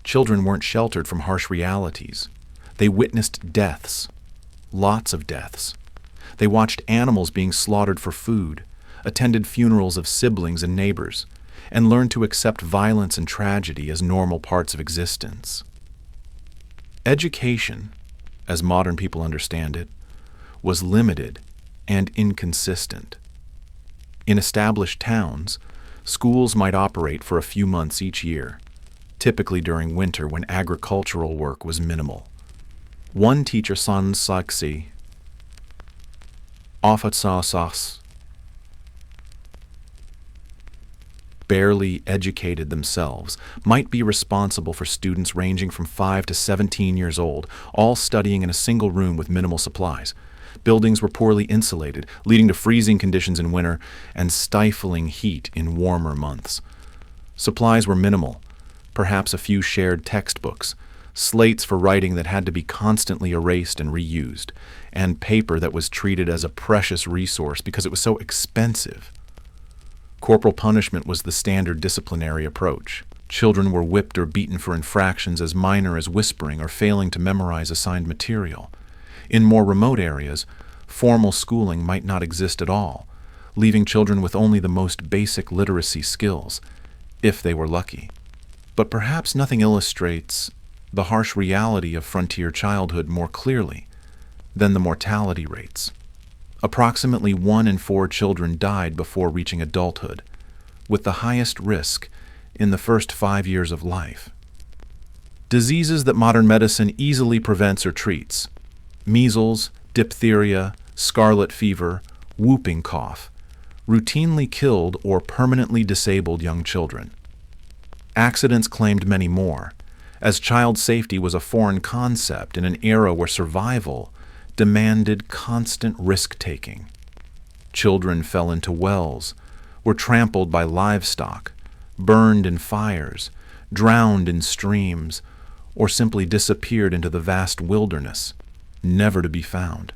Children weren't sheltered from harsh realities. They witnessed deaths, lots of deaths. They watched animals being slaughtered for food, attended funerals of siblings and neighbors, and learned to accept violence and tragedy as normal parts of existence. Education, as modern people understand it, was limited and inconsistent. In established towns, schools might operate for a few months each year, typically during winter when agricultural work was minimal. One teacher sansaksi offatsasas barely educated themselves might be responsible for students ranging from 5 to 17 years old, all studying in a single room with minimal supplies. Buildings were poorly insulated, leading to freezing conditions in winter and stifling heat in warmer months. Supplies were minimal, perhaps a few shared textbooks, slates for writing that had to be constantly erased and reused, and paper that was treated as a precious resource because it was so expensive. Corporal punishment was the standard disciplinary approach. Children were whipped or beaten for infractions as minor as whispering or failing to memorize assigned material. In more remote areas, formal schooling might not exist at all, leaving children with only the most basic literacy skills, if they were lucky. But perhaps nothing illustrates the harsh reality of frontier childhood more clearly than the mortality rates. Approximately 1 in 4 children died before reaching adulthood, with the highest risk in the first 5 years of life. Diseases that modern medicine easily prevents or treats: measles, diphtheria, scarlet fever, whooping cough, routinely killed or permanently disabled young children. Accidents claimed many more, as child safety was a foreign concept in an era where survival demanded constant risk-taking. Children fell into wells, were trampled by livestock, burned in fires, drowned in streams, or simply disappeared into the vast wilderness, never to be found.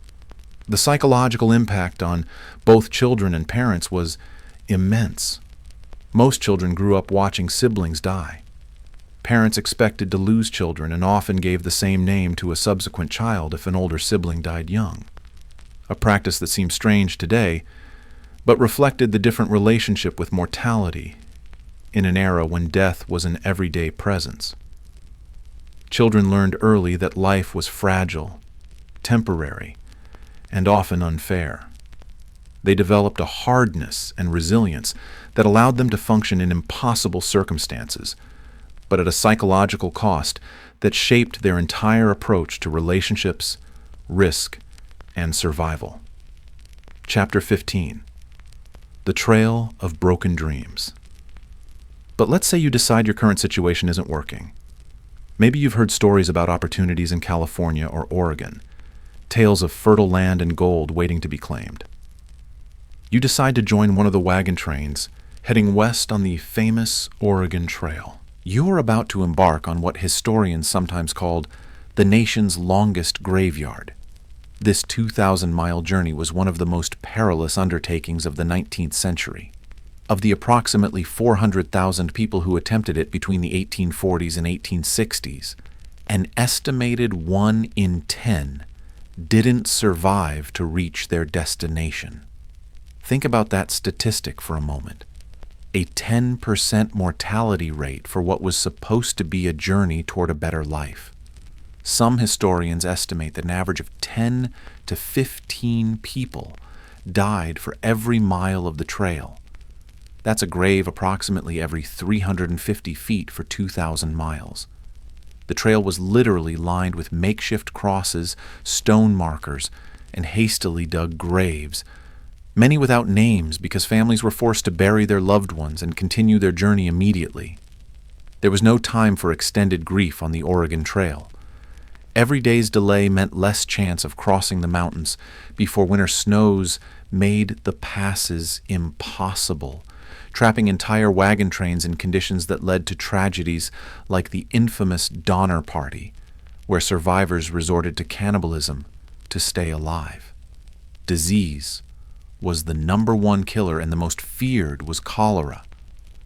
The psychological impact on both children and parents was immense. Most children grew up watching siblings die. Parents expected to lose children and often gave the same name to a subsequent child if an older sibling died young, a practice that seems strange today, but reflected the different relationship with mortality in an era when death was an everyday presence. Children learned early that life was fragile, temporary, and often unfair. They developed a hardness and resilience that allowed them to function in impossible circumstances, but at a psychological cost that shaped their entire approach to relationships, risk, and survival. Chapter 15. The Trail of Broken Dreams. But let's say you decide your current situation isn't working. Maybe you've heard stories about opportunities in California or Oregon, tales of fertile land and gold waiting to be claimed. You decide to join one of the wagon trains heading west on the famous Oregon Trail. You are about to embark on what historians sometimes called the nation's longest graveyard. This 2,000-mile journey was one of the most perilous undertakings of the 19th century. Of the approximately 400,000 people who attempted it between the 1840s and 1860s, an estimated 1 in 10 didn't survive to reach their destination. Think about that statistic for a moment. A 10% mortality rate for what was supposed to be a journey toward a better life. Some historians estimate that an average of 10 to 15 people died for every mile of the trail. That's a grave approximately every 350 feet for 2,000 miles. The trail was literally lined with makeshift crosses, stone markers, and hastily dug graves, many without names because families were forced to bury their loved ones and continue their journey immediately. There was no time for extended grief on the Oregon Trail. Every day's delay meant less chance of crossing the mountains before winter snows made the passes impossible, trapping entire wagon trains in conditions that led to tragedies like the infamous Donner Party, where survivors resorted to cannibalism to stay alive. Disease was the #1 killer, and the most feared was cholera.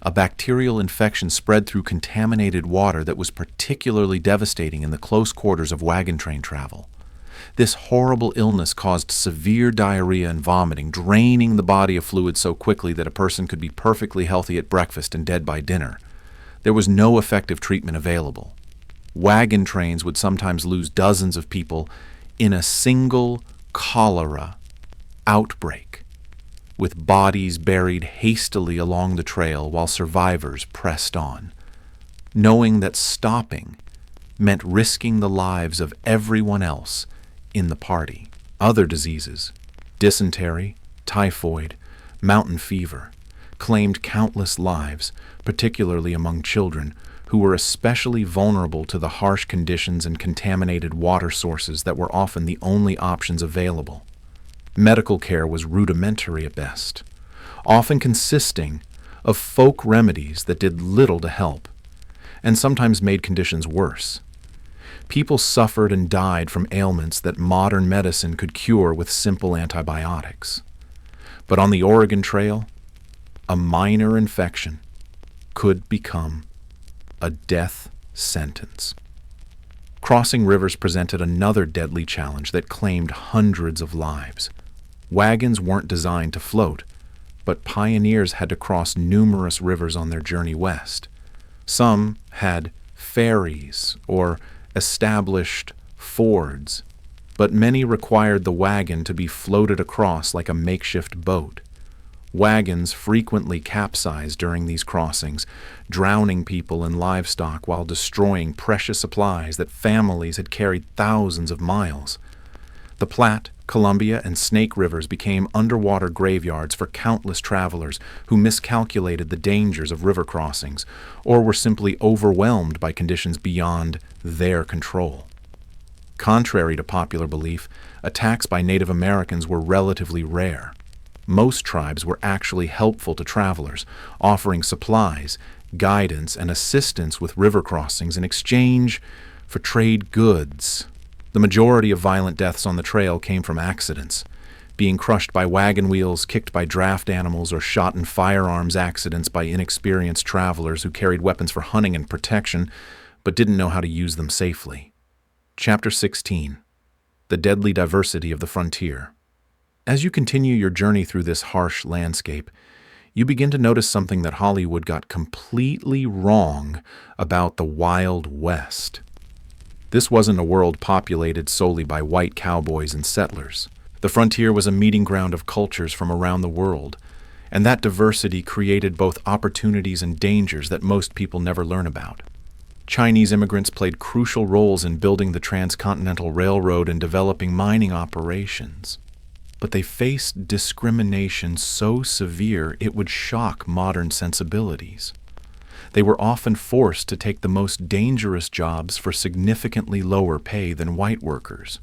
A bacterial infection spread through contaminated water that was particularly devastating in the close quarters of wagon train travel. This horrible illness caused severe diarrhea and vomiting, draining the body of fluid so quickly that a person could be perfectly healthy at breakfast and dead by dinner. There was no effective treatment available. Wagon trains would sometimes lose dozens of people in a single cholera outbreak, with bodies buried hastily along the trail while survivors pressed on, knowing that stopping meant risking the lives of everyone else in the party. Other diseases, dysentery, typhoid, mountain fever, claimed countless lives, particularly among children, who were especially vulnerable to the harsh conditions and contaminated water sources that were often the only options available. Medical care was rudimentary at best, often consisting of folk remedies that did little to help, and sometimes made conditions worse. People suffered and died from ailments that modern medicine could cure with simple antibiotics. But on the Oregon Trail, a minor infection could become a death sentence. Crossing rivers presented another deadly challenge that claimed hundreds of lives. Wagons weren't designed to float, but pioneers had to cross numerous rivers on their journey west. Some had ferries or established fords, but many required the wagon to be floated across like a makeshift boat. Wagons frequently capsized during these crossings, drowning people and livestock while destroying precious supplies that families had carried thousands of miles. The Platte, Columbia, and Snake Rivers became underwater graveyards for countless travelers who miscalculated the dangers of river crossings or were simply overwhelmed by conditions beyond their control. Contrary to popular belief, attacks by Native Americans were relatively rare. Most tribes were actually helpful to travelers, offering supplies, guidance, and assistance with river crossings in exchange for trade goods. The majority of violent deaths on the trail came from accidents, being crushed by wagon wheels, kicked by draft animals, or shot in firearms accidents by inexperienced travelers who carried weapons for hunting and protection but didn't know how to use them safely. Chapter 16. The Deadly Diversity of the Frontier. As you continue your journey through this harsh landscape, you begin to notice something that Hollywood got completely wrong about the Wild West. This wasn't a world populated solely by white cowboys and settlers. The frontier was a meeting ground of cultures from around the world, and that diversity created both opportunities and dangers that most people never learn about. Chinese immigrants played crucial roles in building the transcontinental railroad and developing mining operations. But they faced discrimination so severe it would shock modern sensibilities. They were often forced to take the most dangerous jobs for significantly lower pay than white workers.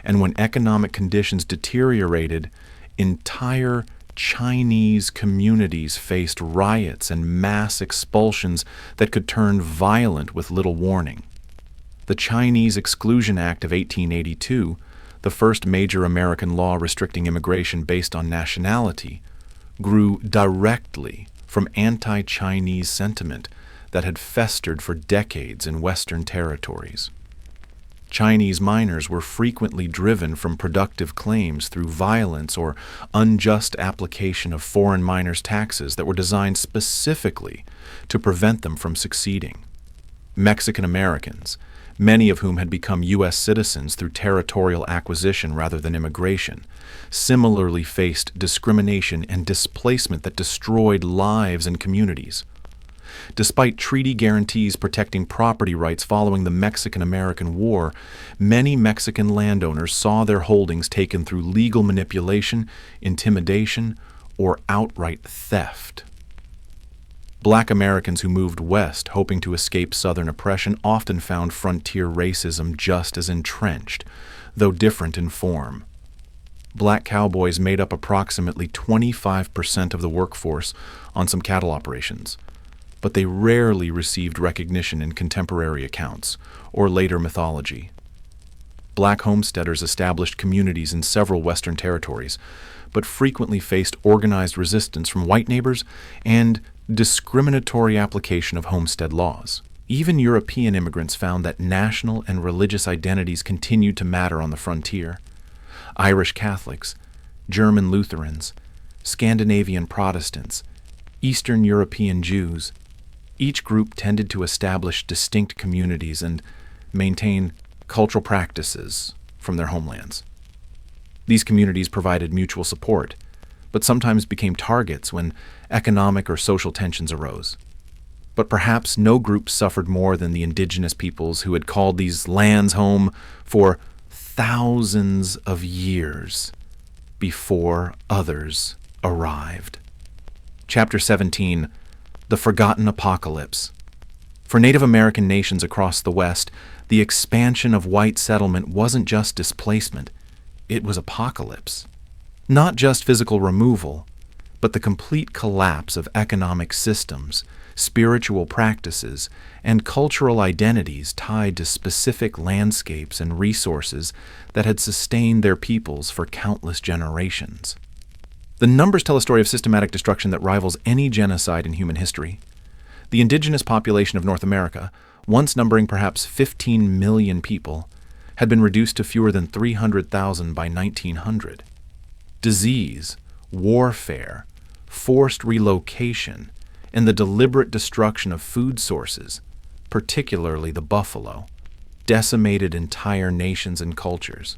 And when economic conditions deteriorated, entire Chinese communities faced riots and mass expulsions that could turn violent with little warning. The Chinese Exclusion Act of 1882, the first major American law restricting immigration based on nationality, grew directly from anti-Chinese sentiment that had festered for decades in Western territories. Chinese miners were frequently driven from productive claims through violence or unjust application of foreign miners' taxes that were designed specifically to prevent them from succeeding. Mexican Americans, many of whom had become U.S. citizens through territorial acquisition rather than immigration, similarly faced discrimination and displacement that destroyed lives and communities. Despite treaty guarantees protecting property rights following the Mexican-American War, many Mexican landowners saw their holdings taken through legal manipulation, intimidation, or outright theft. Black Americans who moved west hoping to escape Southern oppression often found frontier racism just as entrenched, though different in form. Black cowboys made up approximately 25% of the workforce on some cattle operations, but they rarely received recognition in contemporary accounts or later mythology. Black homesteaders established communities in several Western territories, but frequently faced organized resistance from white neighbors and discriminatory application of homestead laws. Even European immigrants found that national and religious identities continued to matter on the frontier. Irish Catholics, German Lutherans, Scandinavian Protestants, Eastern European Jews, each group tended to establish distinct communities and maintain cultural practices from their homelands. These communities provided mutual support, but sometimes became targets when economic or social tensions arose. But perhaps no group suffered more than the indigenous peoples who had called these lands home for thousands of years before others arrived. Chapter 17, The Forgotten Apocalypse. For Native American nations across the West, the expansion of white settlement wasn't just displacement, it was apocalypse. Not just physical removal, but the complete collapse of economic systems, spiritual practices, and cultural identities tied to specific landscapes and resources that had sustained their peoples for countless generations. The numbers tell a story of systematic destruction that rivals any genocide in human history. The indigenous population of North America, once numbering perhaps 15 million people, had been reduced to fewer than 300,000 by 1900. Disease, warfare, forced relocation, and the deliberate destruction of food sources, particularly the buffalo, decimated entire nations and cultures.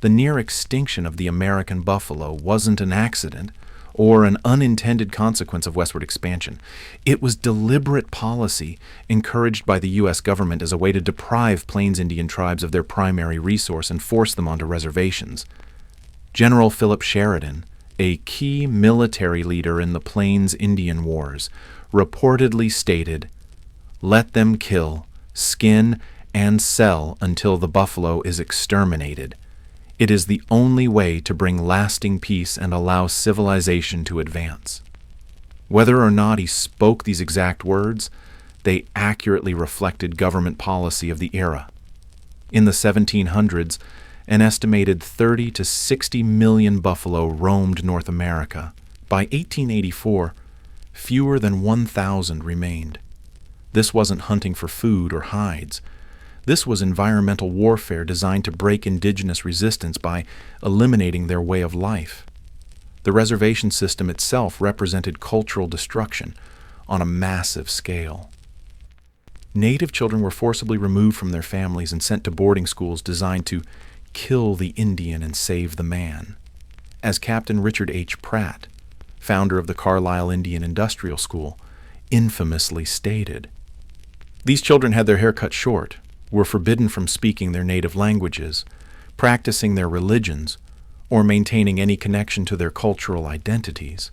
The near extinction of the American buffalo wasn't an accident or an unintended consequence of westward expansion. It was deliberate policy encouraged by the U.S. government as a way to deprive Plains Indian tribes of their primary resource and force them onto reservations. General Philip Sheridan, a key military leader in the Plains Indian Wars, reportedly stated, "Let them kill, skin, and sell until the buffalo is exterminated. It is the only way to bring lasting peace and allow civilization to advance." Whether or not he spoke these exact words, they accurately reflected government policy of the era. In the 1700s, an estimated 30 to 60 million buffalo roamed North America. By 1884, fewer than 1,000 remained. This wasn't hunting for food or hides. This was environmental warfare designed to break indigenous resistance by eliminating their way of life. The reservation system itself represented cultural destruction on a massive scale. Native children were forcibly removed from their families and sent to boarding schools designed to kill the Indian and save the man. As Captain Richard H. Pratt, founder of the Carlisle Indian Industrial School, infamously stated, "These children had their hair cut short, were forbidden from speaking their native languages, practicing their religions, or maintaining any connection to their cultural identities."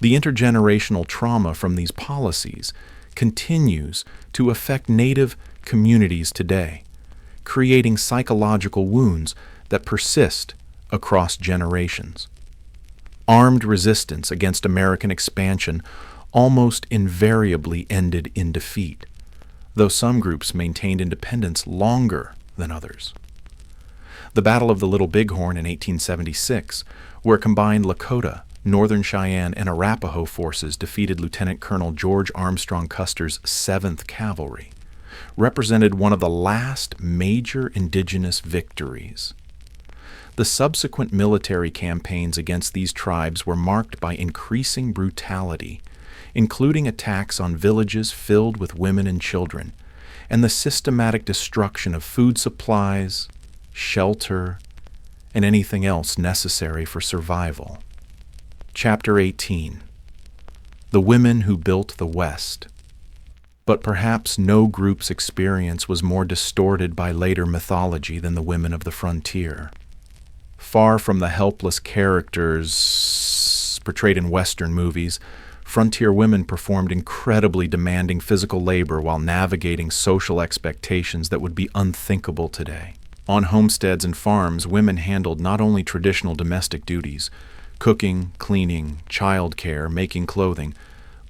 The intergenerational trauma from these policies continues to affect Native communities today, creating psychological wounds that persist across generations. Armed resistance against American expansion almost invariably ended in defeat, though some groups maintained independence longer than others. The Battle of the Little Bighorn in 1876, where combined Lakota, Northern Cheyenne, and Arapaho forces defeated Lieutenant Colonel George Armstrong Custer's 7th Cavalry, represented one of the last major indigenous victories. The subsequent military campaigns against these tribes were marked by increasing brutality, including attacks on villages filled with women and children, and the systematic destruction of food supplies, shelter, and anything else necessary for survival. Chapter 18. The Women Who Built the West. But perhaps no group's experience was more distorted by later mythology than the women of the frontier. Far from the helpless characters portrayed in Western movies, frontier women performed incredibly demanding physical labor while navigating social expectations that would be unthinkable today. On homesteads and farms, women handled not only traditional domestic duties, cooking, cleaning, childcare, making clothing,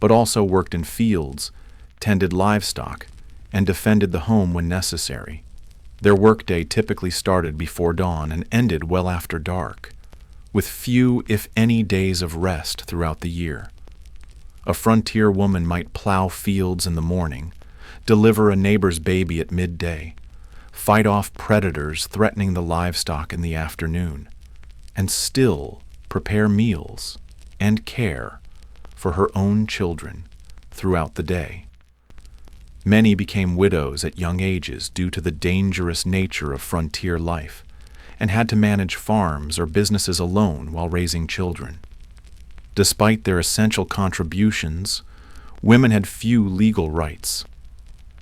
but also worked in fields, tended livestock, and defended the home when necessary. Their workday typically started before dawn and ended well after dark, with few, if any, days of rest throughout the year. A frontier woman might plow fields in the morning, deliver a neighbor's baby at midday, fight off predators threatening the livestock in the afternoon, and still prepare meals and care for her own children throughout the day. Many became widows at young ages due to the dangerous nature of frontier life, and had to manage farms or businesses alone while raising children. Despite their essential contributions, women had few legal rights.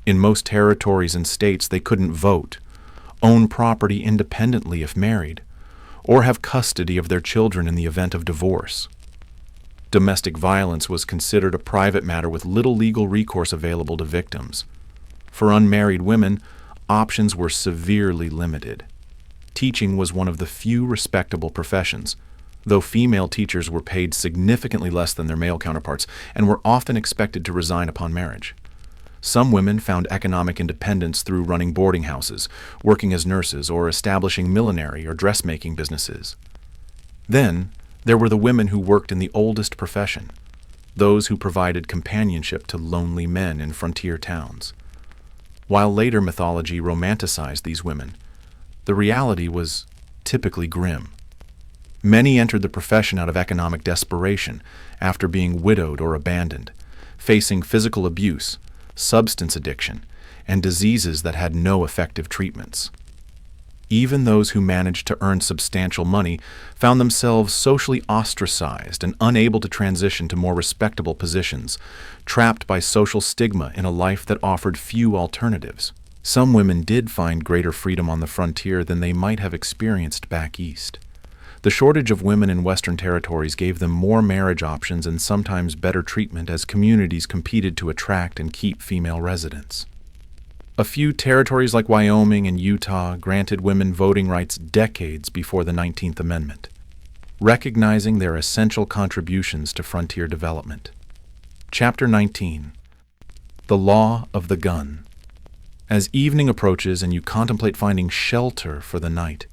In most territories and states, they couldn't vote, own property independently if married, or have custody of their children in the event of divorce. Domestic violence was considered a private matter with little legal recourse available to victims. For unmarried women, options were severely limited. Teaching was one of the few respectable professions, though female teachers were paid significantly less than their male counterparts and were often expected to resign upon marriage. Some women found economic independence through running boarding houses, working as nurses, or establishing millinery or dressmaking businesses. Then, there were the women who worked in the oldest profession, those who provided companionship to lonely men in frontier towns. While later mythology romanticized these women, the reality was typically grim. Many entered the profession out of economic desperation after being widowed or abandoned, facing physical abuse, substance addiction, and diseases that had no effective treatments. Even those who managed to earn substantial money found themselves socially ostracized and unable to transition to more respectable positions, trapped by social stigma in a life that offered few alternatives. Some women did find greater freedom on the frontier than they might have experienced back east. The shortage of women in Western territories gave them more marriage options and sometimes better treatment as communities competed to attract and keep female residents. A few territories like Wyoming and Utah granted women voting rights decades before the 19th Amendment, recognizing their essential contributions to frontier development. Chapter 19. The Law of the Gun. As evening approaches and you contemplate finding shelter for the night,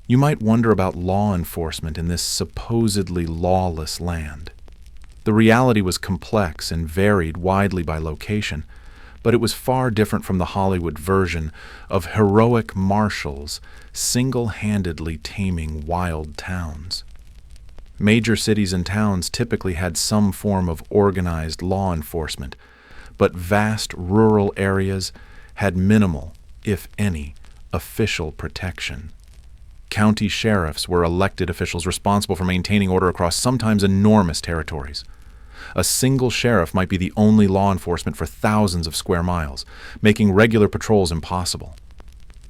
you might wonder about law enforcement in this supposedly lawless land. The reality was complex and varied widely by location, but it was far different from the Hollywood version of heroic marshals single-handedly taming wild towns. Major cities and towns typically had some form of organized law enforcement, but vast rural areas had minimal, if any, official protection. County sheriffs were elected officials responsible for maintaining order across sometimes enormous territories. A single sheriff might be the only law enforcement for thousands of square miles, making regular patrols impossible.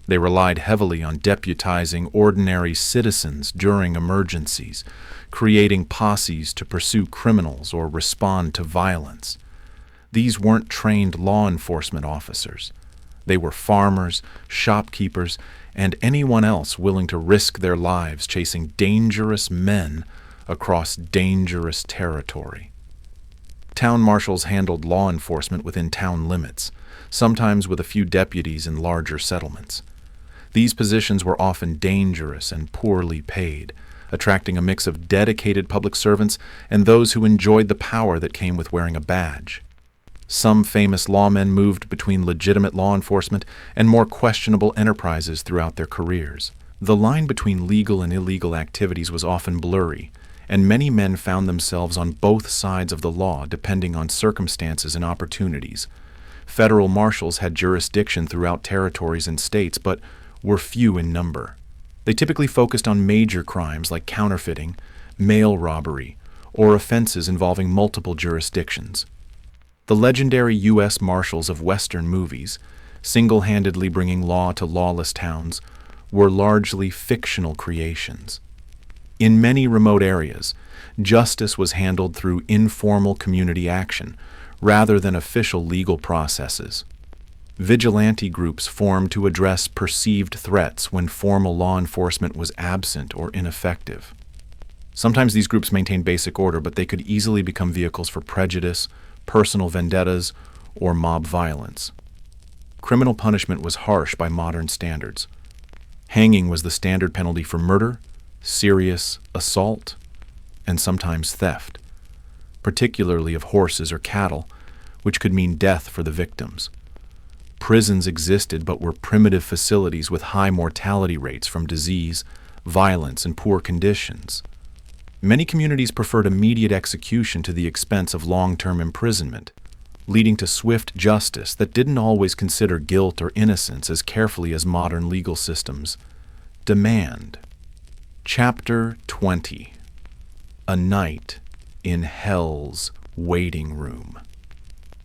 They relied heavily on deputizing ordinary citizens during emergencies, creating posses to pursue criminals or respond to violence. These weren't trained law enforcement officers. They were farmers, shopkeepers, and anyone else willing to risk their lives chasing dangerous men across dangerous territory. Town marshals handled law enforcement within town limits, sometimes with a few deputies in larger settlements. These positions were often dangerous and poorly paid, attracting a mix of dedicated public servants and those who enjoyed the power that came with wearing a badge. Some famous lawmen moved between legitimate law enforcement and more questionable enterprises throughout their careers. The line between legal and illegal activities was often blurry, and many men found themselves on both sides of the law depending on circumstances and opportunities. Federal marshals had jurisdiction throughout territories and states, but were few in number. They typically focused on major crimes like counterfeiting, mail robbery, or offenses involving multiple jurisdictions. The legendary U.S. Marshals of Western movies, single-handedly bringing law to lawless towns, were largely fictional creations. In many remote areas, justice was handled through informal community action rather than official legal processes. Vigilante groups formed to address perceived threats when formal law enforcement was absent or ineffective. Sometimes these groups maintained basic order, but they could easily become vehicles for prejudice, personal vendettas, or mob violence. Criminal punishment was harsh by modern standards. Hanging was the standard penalty for murder, serious assault, and sometimes theft. particularly of horses or cattle, which could mean death for the victims. Prisons existed but were primitive facilities with high mortality rates from disease, violence, and poor conditions. Many communities preferred immediate execution to the expense of long-term imprisonment, leading to swift justice that didn't always consider guilt or innocence as carefully as modern legal systems demand. Chapter 20. A Night in Hell's Waiting Room.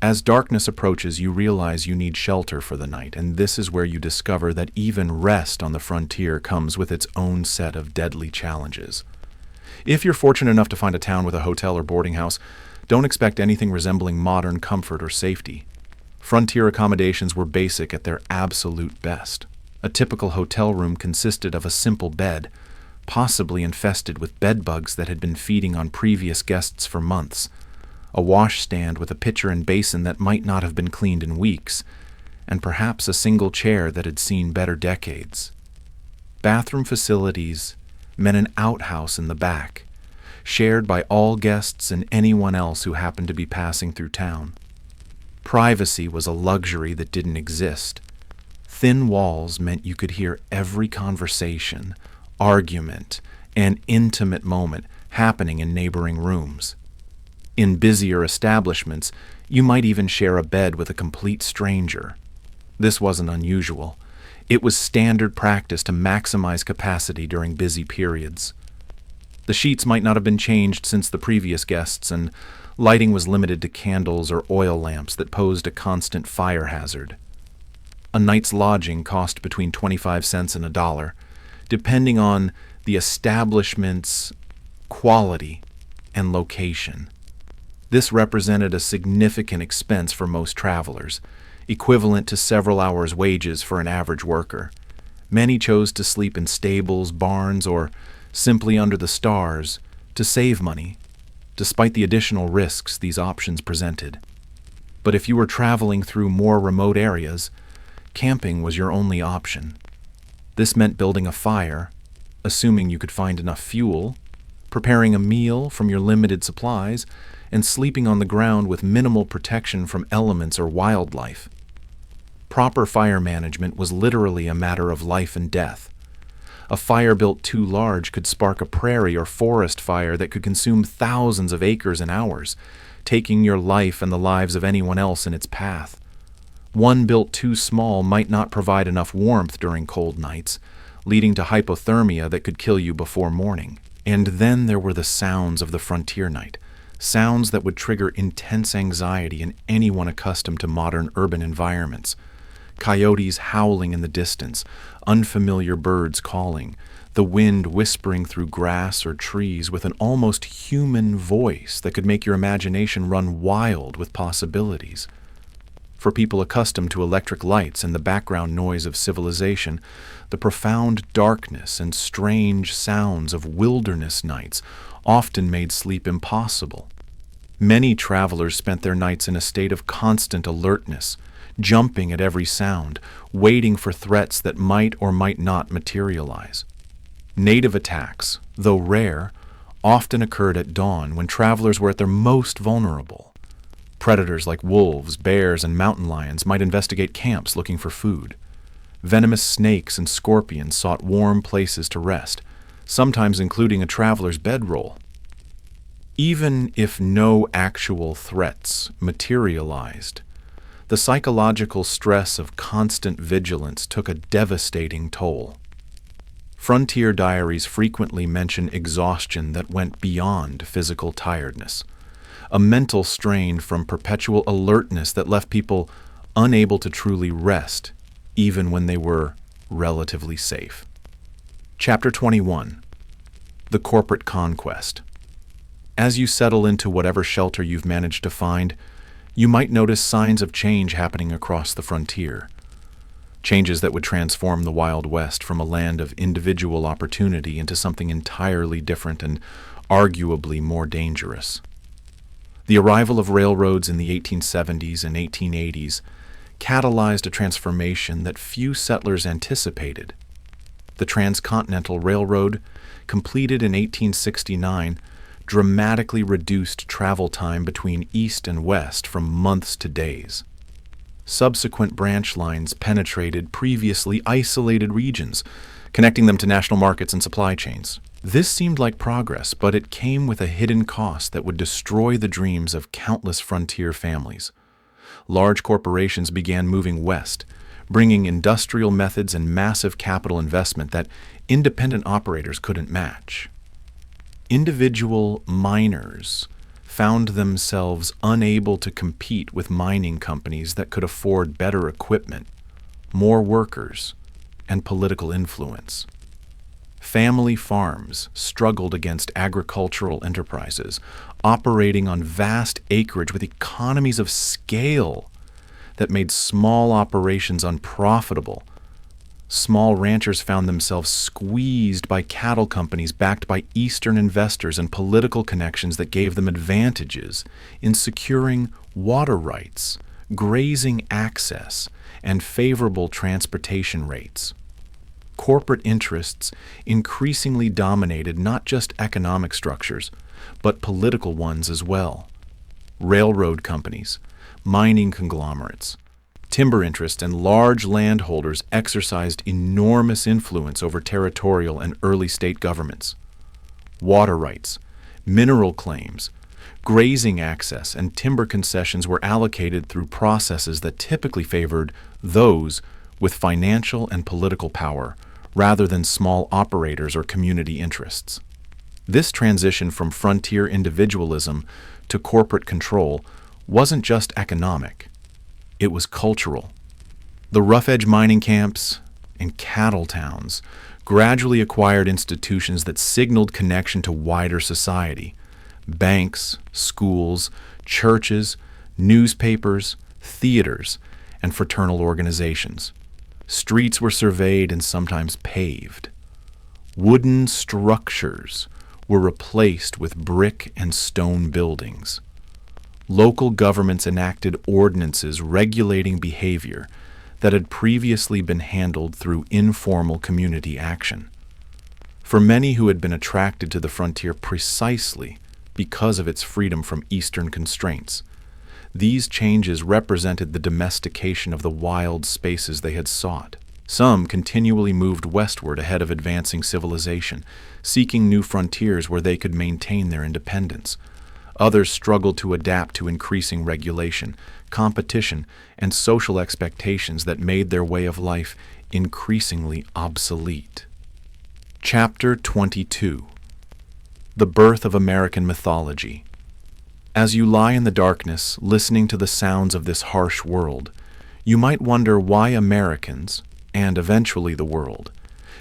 As darkness approaches, you realize you need shelter for the night, and this is where you discover that even rest on the frontier comes with its own set of deadly challenges. If you're fortunate enough to find a town with a hotel or boarding house, don't expect anything resembling modern comfort or safety. Frontier accommodations were basic at their absolute best. A typical hotel room consisted of a simple bed, possibly infested with bed bugs that had been feeding on previous guests for months, a washstand with a pitcher and basin that might not have been cleaned in weeks, and perhaps a single chair that had seen better decades. Bathroom facilities meant an outhouse in the back, shared by all guests and anyone else who happened to be passing through town. Privacy was a luxury that didn't exist. Thin walls meant you could hear every conversation, argument, and intimate moment happening in neighboring rooms. In busier establishments, you might even share a bed with a complete stranger. This wasn't unusual. It was standard practice to maximize capacity during busy periods. The sheets might not have been changed since the previous guests, and lighting was limited to candles or oil lamps that posed a constant fire hazard. A night's lodging cost between 25 cents and $1, depending on the establishment's quality and location. This represented a significant expense for most travelers, equivalent to several hours' wages for an average worker. Many chose to sleep in stables, barns, or simply under the stars to save money, despite the additional risks these options presented. But if you were traveling through more remote areas, camping was your only option. This meant building a fire, assuming you could find enough fuel, preparing a meal from your limited supplies, and sleeping on the ground with minimal protection from elements or wildlife. Proper fire management was literally a matter of life and death. A fire built too large could spark a prairie or forest fire that could consume thousands of acres in hours, taking your life and the lives of anyone else in its path. One built too small might not provide enough warmth during cold nights, leading to hypothermia that could kill you before morning. And then there were the sounds of the frontier night, sounds that would trigger intense anxiety in anyone accustomed to modern urban environments. Coyotes howling in the distance, unfamiliar birds calling, the wind whispering through grass or trees with an almost human voice that could make your imagination run wild with possibilities. For people accustomed to electric lights and the background noise of civilization, the profound darkness and strange sounds of wilderness nights often made sleep impossible. Many travelers spent their nights in a state of constant alertness, jumping at every sound, waiting for threats that might or might not materialize. Native attacks, though rare, often occurred at dawn when travelers were at their most vulnerable. Predators like wolves, bears, and mountain lions might investigate camps looking for food. Venomous snakes and scorpions sought warm places to rest, sometimes including a traveler's bedroll. Even if no actual threats materialized, the psychological stress of constant vigilance took a devastating toll. Frontier diaries frequently mention exhaustion that went beyond physical tiredness, a mental strain from perpetual alertness that left people unable to truly rest, even when they were relatively safe. Chapter 21. The Corporate Conquest. As you settle into whatever shelter you've managed to find, you might notice signs of change happening across the frontier. Changes that would transform the Wild West from a land of individual opportunity into something entirely different and arguably more dangerous. The arrival of railroads in the 1870s and 1880s catalyzed a transformation that few settlers anticipated. The Transcontinental Railroad, completed in 1869, dramatically reduced travel time between east and west from months to days. Subsequent branch lines penetrated previously isolated regions, connecting them to national markets and supply chains. This seemed like progress, but it came with a hidden cost that would destroy the dreams of countless frontier families. Large corporations began moving west, bringing industrial methods and massive capital investment that independent operators couldn't match. Individual miners found themselves unable to compete with mining companies that could afford better equipment, more workers, and political influence. Family farms struggled against agricultural enterprises, operating on vast acreage with economies of scale that made small operations unprofitable. Small ranchers found themselves squeezed by cattle companies backed by Eastern investors and political connections that gave them advantages in securing water rights, grazing access, and favorable transportation rates. Corporate interests increasingly dominated not just economic structures, but political ones as well. Railroad companies, mining conglomerates, timber interests, and large landholders exercised enormous influence over territorial and early state governments. Water rights, mineral claims, grazing access, and timber concessions were allocated through processes that typically favored those with financial and political power, rather than small operators or community interests. This transition from frontier individualism to corporate control wasn't just economic, it was cultural. The rough-edge mining camps and cattle towns gradually acquired institutions that signaled connection to wider society: banks, schools, churches, newspapers, theaters, and fraternal organizations. Streets were surveyed and sometimes paved. Wooden structures were replaced with brick and stone buildings. Local governments enacted ordinances regulating behavior that had previously been handled through informal community action. For many who had been attracted to the frontier precisely because of its freedom from Eastern constraints, these changes represented the domestication of the wild spaces they had sought. Some continually moved westward ahead of advancing civilization, seeking new frontiers where they could maintain their independence. Others struggled to adapt to increasing regulation, competition, and social expectations that made their way of life increasingly obsolete. Chapter 22: The Birth of American Mythology. As you lie in the darkness, listening to the sounds of this harsh world, you might wonder why Americans, and eventually the world,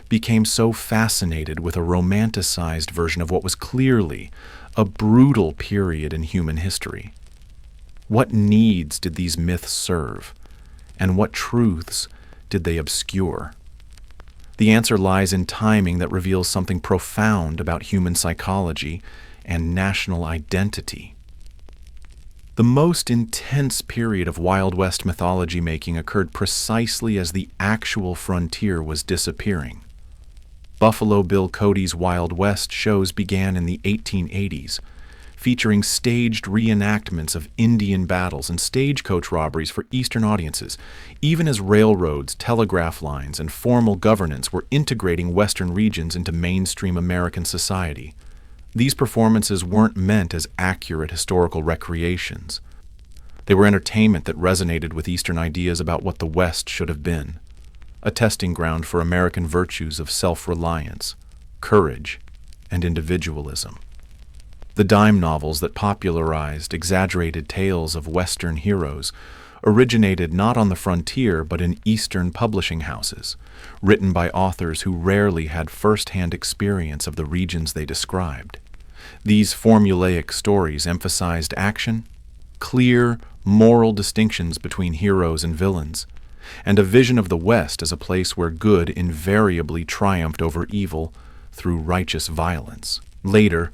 became so fascinated with a romanticized version of what was clearly a brutal period in human history. What needs did these myths serve, and what truths did they obscure? The answer lies in timing that reveals something profound about human psychology and national identity. The most intense period of Wild West mythology making occurred precisely as the actual frontier was disappearing. Buffalo Bill Cody's Wild West shows began in the 1880s, featuring staged reenactments of Indian battles and stagecoach robberies for Eastern audiences, even as railroads, telegraph lines, and formal governance were integrating Western regions into mainstream American society. These performances weren't meant as accurate historical recreations. They were entertainment that resonated with Eastern ideas about what the West should have been, a testing ground for American virtues of self-reliance, courage, and individualism. The dime novels that popularized exaggerated tales of Western heroes originated not on the frontier but in Eastern publishing houses, written by authors who rarely had first-hand experience of the regions they described. These formulaic stories emphasized action, clear moral distinctions between heroes and villains, and a vision of the West as a place where good invariably triumphed over evil through righteous violence. Later,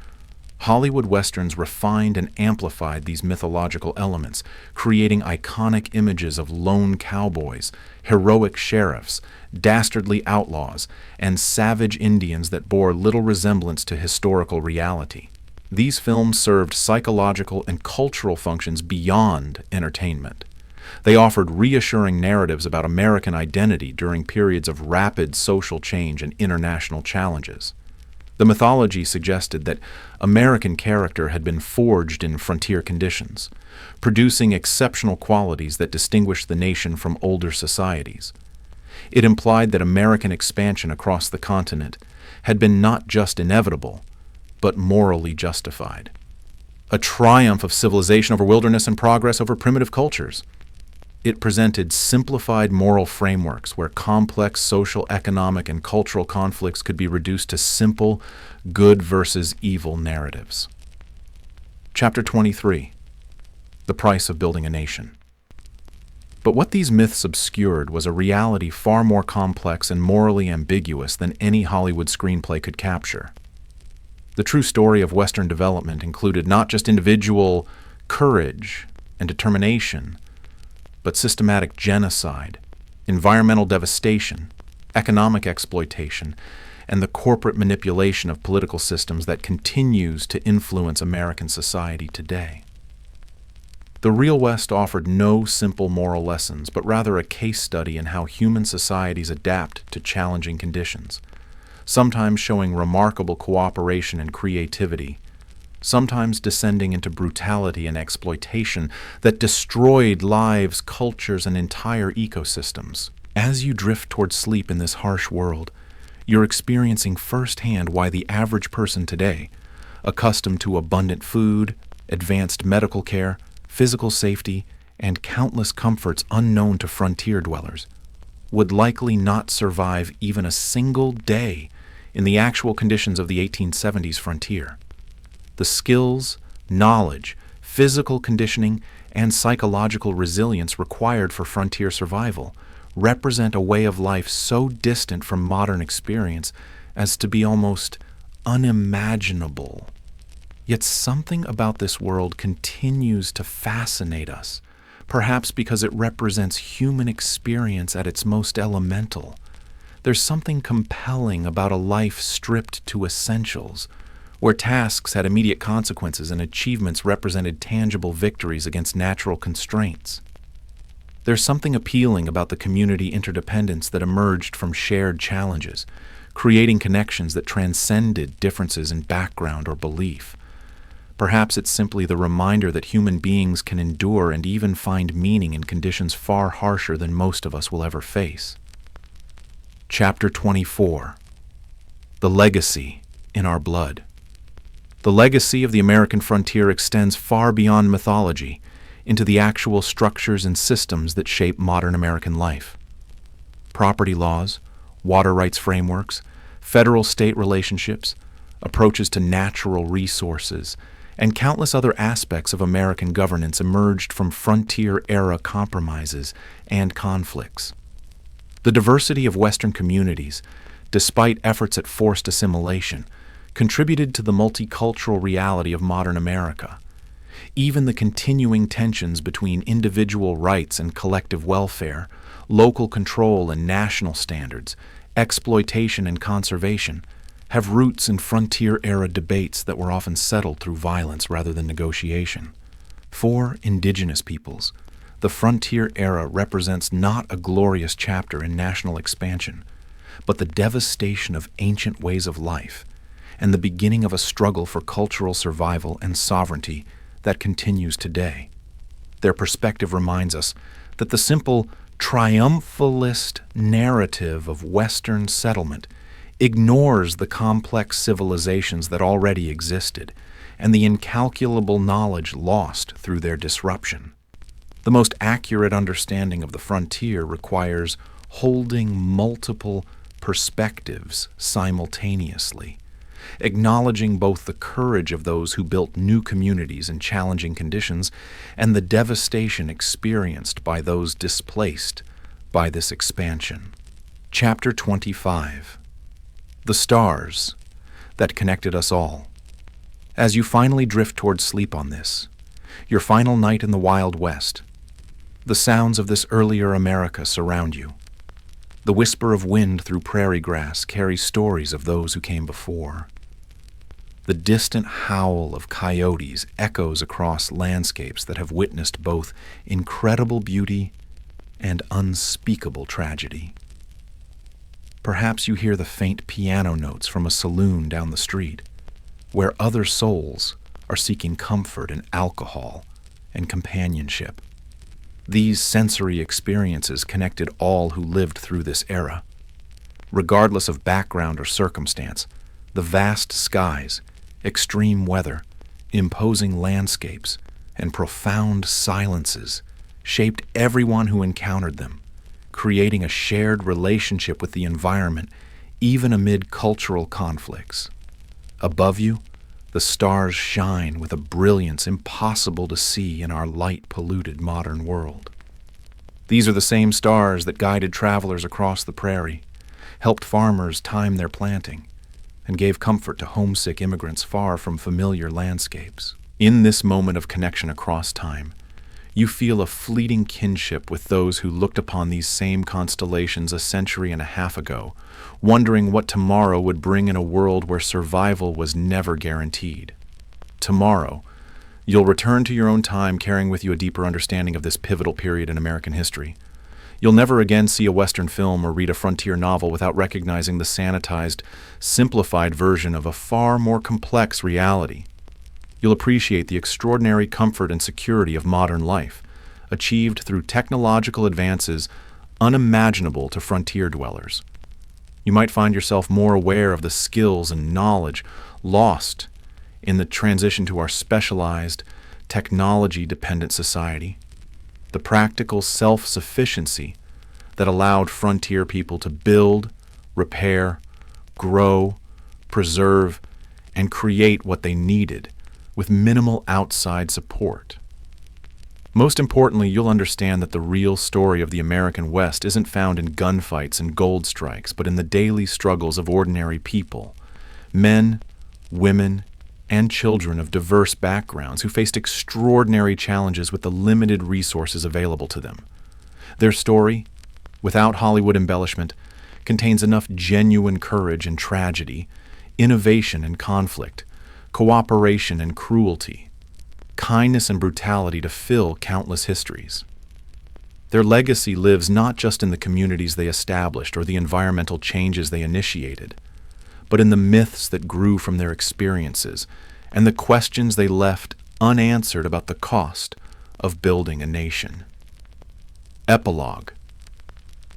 Hollywood Westerns refined and amplified these mythological elements, creating iconic images of lone cowboys, heroic sheriffs, dastardly outlaws, and savage Indians that bore little resemblance to historical reality. These films served psychological and cultural functions beyond entertainment. They offered reassuring narratives about American identity during periods of rapid social change and international challenges. The mythology suggested that American character had been forged in frontier conditions, producing exceptional qualities that distinguished the nation from older societies. It implied that American expansion across the continent had been not just inevitable, but morally justified. A triumph of civilization over wilderness and progress over primitive cultures. It presented simplified moral frameworks where complex social, economic, and cultural conflicts could be reduced to simple good versus evil narratives. Chapter 23. The Price of Building a Nation. But what these myths obscured was a reality far more complex and morally ambiguous than any Hollywood screenplay could capture. The true story of Western development included not just individual courage and determination, but systematic genocide, environmental devastation, economic exploitation, and the corporate manipulation of political systems that continues to influence American society today. The real West offered no simple moral lessons, but rather a case study in how human societies adapt to challenging conditions, sometimes showing remarkable cooperation and creativity, sometimes descending into brutality and exploitation that destroyed lives, cultures, and entire ecosystems. As you drift toward sleep in this harsh world, you're experiencing firsthand why the average person today, accustomed to abundant food, advanced medical care, physical safety, and countless comforts unknown to frontier dwellers, would likely not survive even a single day in the actual conditions of the 1870s frontier. The skills, knowledge, physical conditioning, and psychological resilience required for frontier survival represent a way of life so distant from modern experience as to be almost unimaginable. Yet something about this world continues to fascinate us, perhaps because it represents human experience at its most elemental. There's something compelling about a life stripped to essentials, where tasks had immediate consequences and achievements represented tangible victories against natural constraints. There's something appealing about the community interdependence that emerged from shared challenges, creating connections that transcended differences in background or belief. Perhaps it's simply the reminder that human beings can endure and even find meaning in conditions far harsher than most of us will ever face. Chapter 24. The Legacy in Our Blood. The legacy of the American frontier extends far beyond mythology into the actual structures and systems that shape modern American life. Property laws, water rights frameworks, federal-state relationships, approaches to natural resources, and countless other aspects of American governance emerged from frontier-era compromises and conflicts. The diversity of Western communities, despite efforts at forced assimilation, contributed to the multicultural reality of modern America. Even the continuing tensions between individual rights and collective welfare, local control and national standards, exploitation and conservation, have roots in frontier-era debates that were often settled through violence rather than negotiation. For indigenous peoples, the frontier era represents not a glorious chapter in national expansion, but the devastation of ancient ways of life, and the beginning of a struggle for cultural survival and sovereignty that continues today. Their perspective reminds us that the simple triumphalist narrative of Western settlement ignores the complex civilizations that already existed and the incalculable knowledge lost through their disruption. The most accurate understanding of the frontier requires holding multiple perspectives simultaneously, acknowledging both the courage of those who built new communities in challenging conditions and the devastation experienced by those displaced by this expansion. Chapter 25. The Stars That Connected Us All. As you finally drift towards sleep on this, your final night in the Wild West, the sounds of this earlier America surround you. The whisper of wind through prairie grass carries stories of those who came before. The distant howl of coyotes echoes across landscapes that have witnessed both incredible beauty and unspeakable tragedy. Perhaps you hear the faint piano notes from a saloon down the street, where other souls are seeking comfort in alcohol and companionship. These sensory experiences connected all who lived through this era. Regardless of background or circumstance, the vast skies, extreme weather, imposing landscapes, and profound silences shaped everyone who encountered them, creating a shared relationship with the environment even amid cultural conflicts. Above you, the stars shine with a brilliance impossible to see in our light-polluted modern world. These are the same stars that guided travelers across the prairie, helped farmers time their planting, and gave comfort to homesick immigrants far from familiar landscapes. In this moment of connection across time, you feel a fleeting kinship with those who looked upon these same constellations a century and a half ago, wondering what tomorrow would bring in a world where survival was never guaranteed. Tomorrow, you'll return to your own time carrying with you a deeper understanding of this pivotal period in American history. You'll never again see a Western film or read a frontier novel without recognizing the sanitized, simplified version of a far more complex reality. You'll appreciate the extraordinary comfort and security of modern life, achieved through technological advances unimaginable to frontier dwellers. You might find yourself more aware of the skills and knowledge lost in the transition to our specialized, technology-dependent society. The practical self-sufficiency that allowed frontier people to build, repair, grow, preserve, and create what they needed with minimal outside support. Most importantly, you'll understand that the real story of the American West isn't found in gunfights and gold strikes, but in the daily struggles of ordinary people, men, women, and children of diverse backgrounds who faced extraordinary challenges with the limited resources available to them. Their story, without Hollywood embellishment, contains enough genuine courage and tragedy, innovation and conflict, cooperation and cruelty, kindness and brutality to fill countless histories. Their legacy lives not just in the communities they established or the environmental changes they initiated, but in the myths that grew from their experiences and the questions they left unanswered about the cost of building a nation. Epilogue: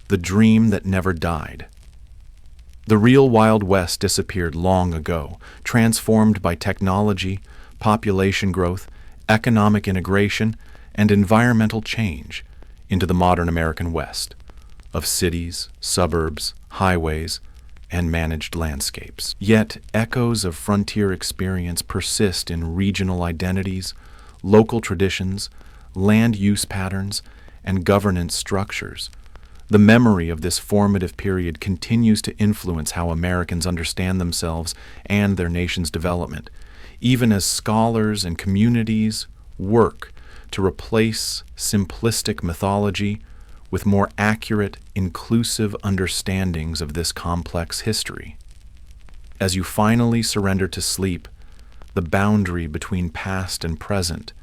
The dream that never died. The real Wild West disappeared long ago, transformed by technology, population growth, economic integration, and environmental change into the modern American West, of cities, suburbs, highways, and managed landscapes. Yet, echoes of frontier experience persist in regional identities, local traditions, land use patterns, and governance structures. The memory of this formative period continues to influence how Americans understand themselves and their nation's development, even as scholars and communities work to replace simplistic mythology with more accurate, inclusive understandings of this complex history. As you finally surrender to sleep, the boundary between past and present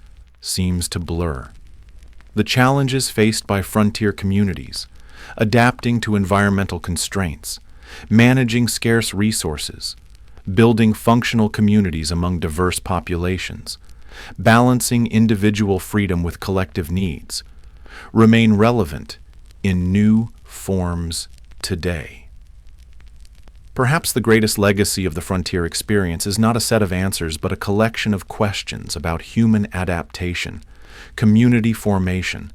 seems to blur. The challenges faced by frontier communities, adapting to environmental constraints, managing scarce resources, building functional communities among diverse populations, balancing individual freedom with collective needs, remain relevant in new forms today. Perhaps the greatest legacy of the frontier experience is not a set of answers, but a collection of questions about human adaptation, community formation,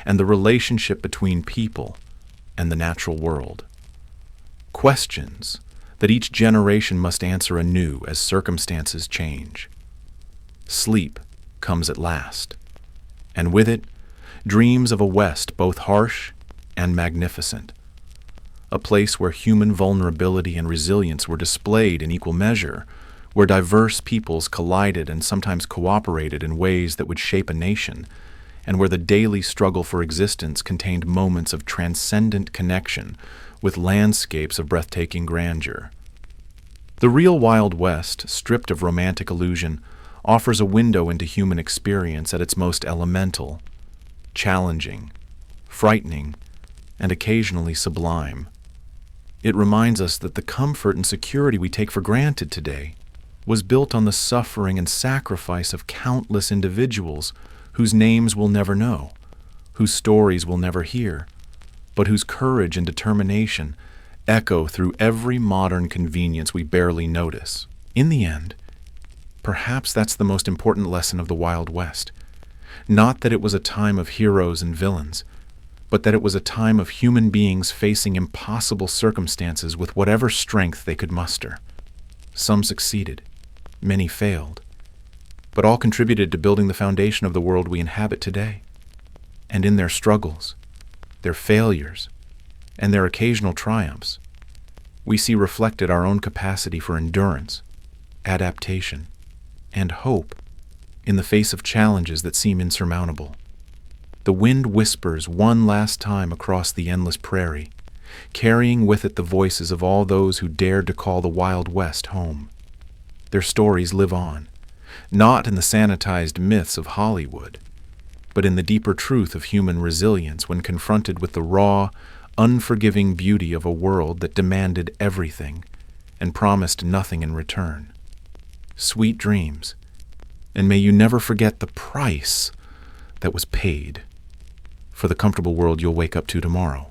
and the relationship between people and the natural world. Questions that each generation must answer anew as circumstances change. Sleep comes at last, and with it, dreams of a West both harsh and magnificent, a place where human vulnerability and resilience were displayed in equal measure, where diverse peoples collided and sometimes cooperated in ways that would shape a nation, and where the daily struggle for existence contained moments of transcendent connection with landscapes of breathtaking grandeur. The real Wild West, stripped of romantic illusion, offers a window into human experience at its most elemental, challenging, frightening, and occasionally sublime. It reminds us that the comfort and security we take for granted today was built on the suffering and sacrifice of countless individuals whose names we'll never know, whose stories we'll never hear, but whose courage and determination echo through every modern convenience we barely notice. In the end, perhaps that's the most important lesson of the Wild West. Not that it was a time of heroes and villains, but that it was a time of human beings facing impossible circumstances with whatever strength they could muster. Some succeeded, many failed, but all contributed to building the foundation of the world we inhabit today. And in their struggles, their failures, and their occasional triumphs, we see reflected our own capacity for endurance, adaptation, and hope in the face of challenges that seem insurmountable. The wind whispers one last time across the endless prairie, carrying with it the voices of all those who dared to call the Wild West home. Their stories live on, not in the sanitized myths of Hollywood, but in the deeper truth of human resilience when confronted with the raw, unforgiving beauty of a world that demanded everything and promised nothing in return. Sweet dreams, and may you never forget the price that was paid for the comfortable world you'll wake up to tomorrow.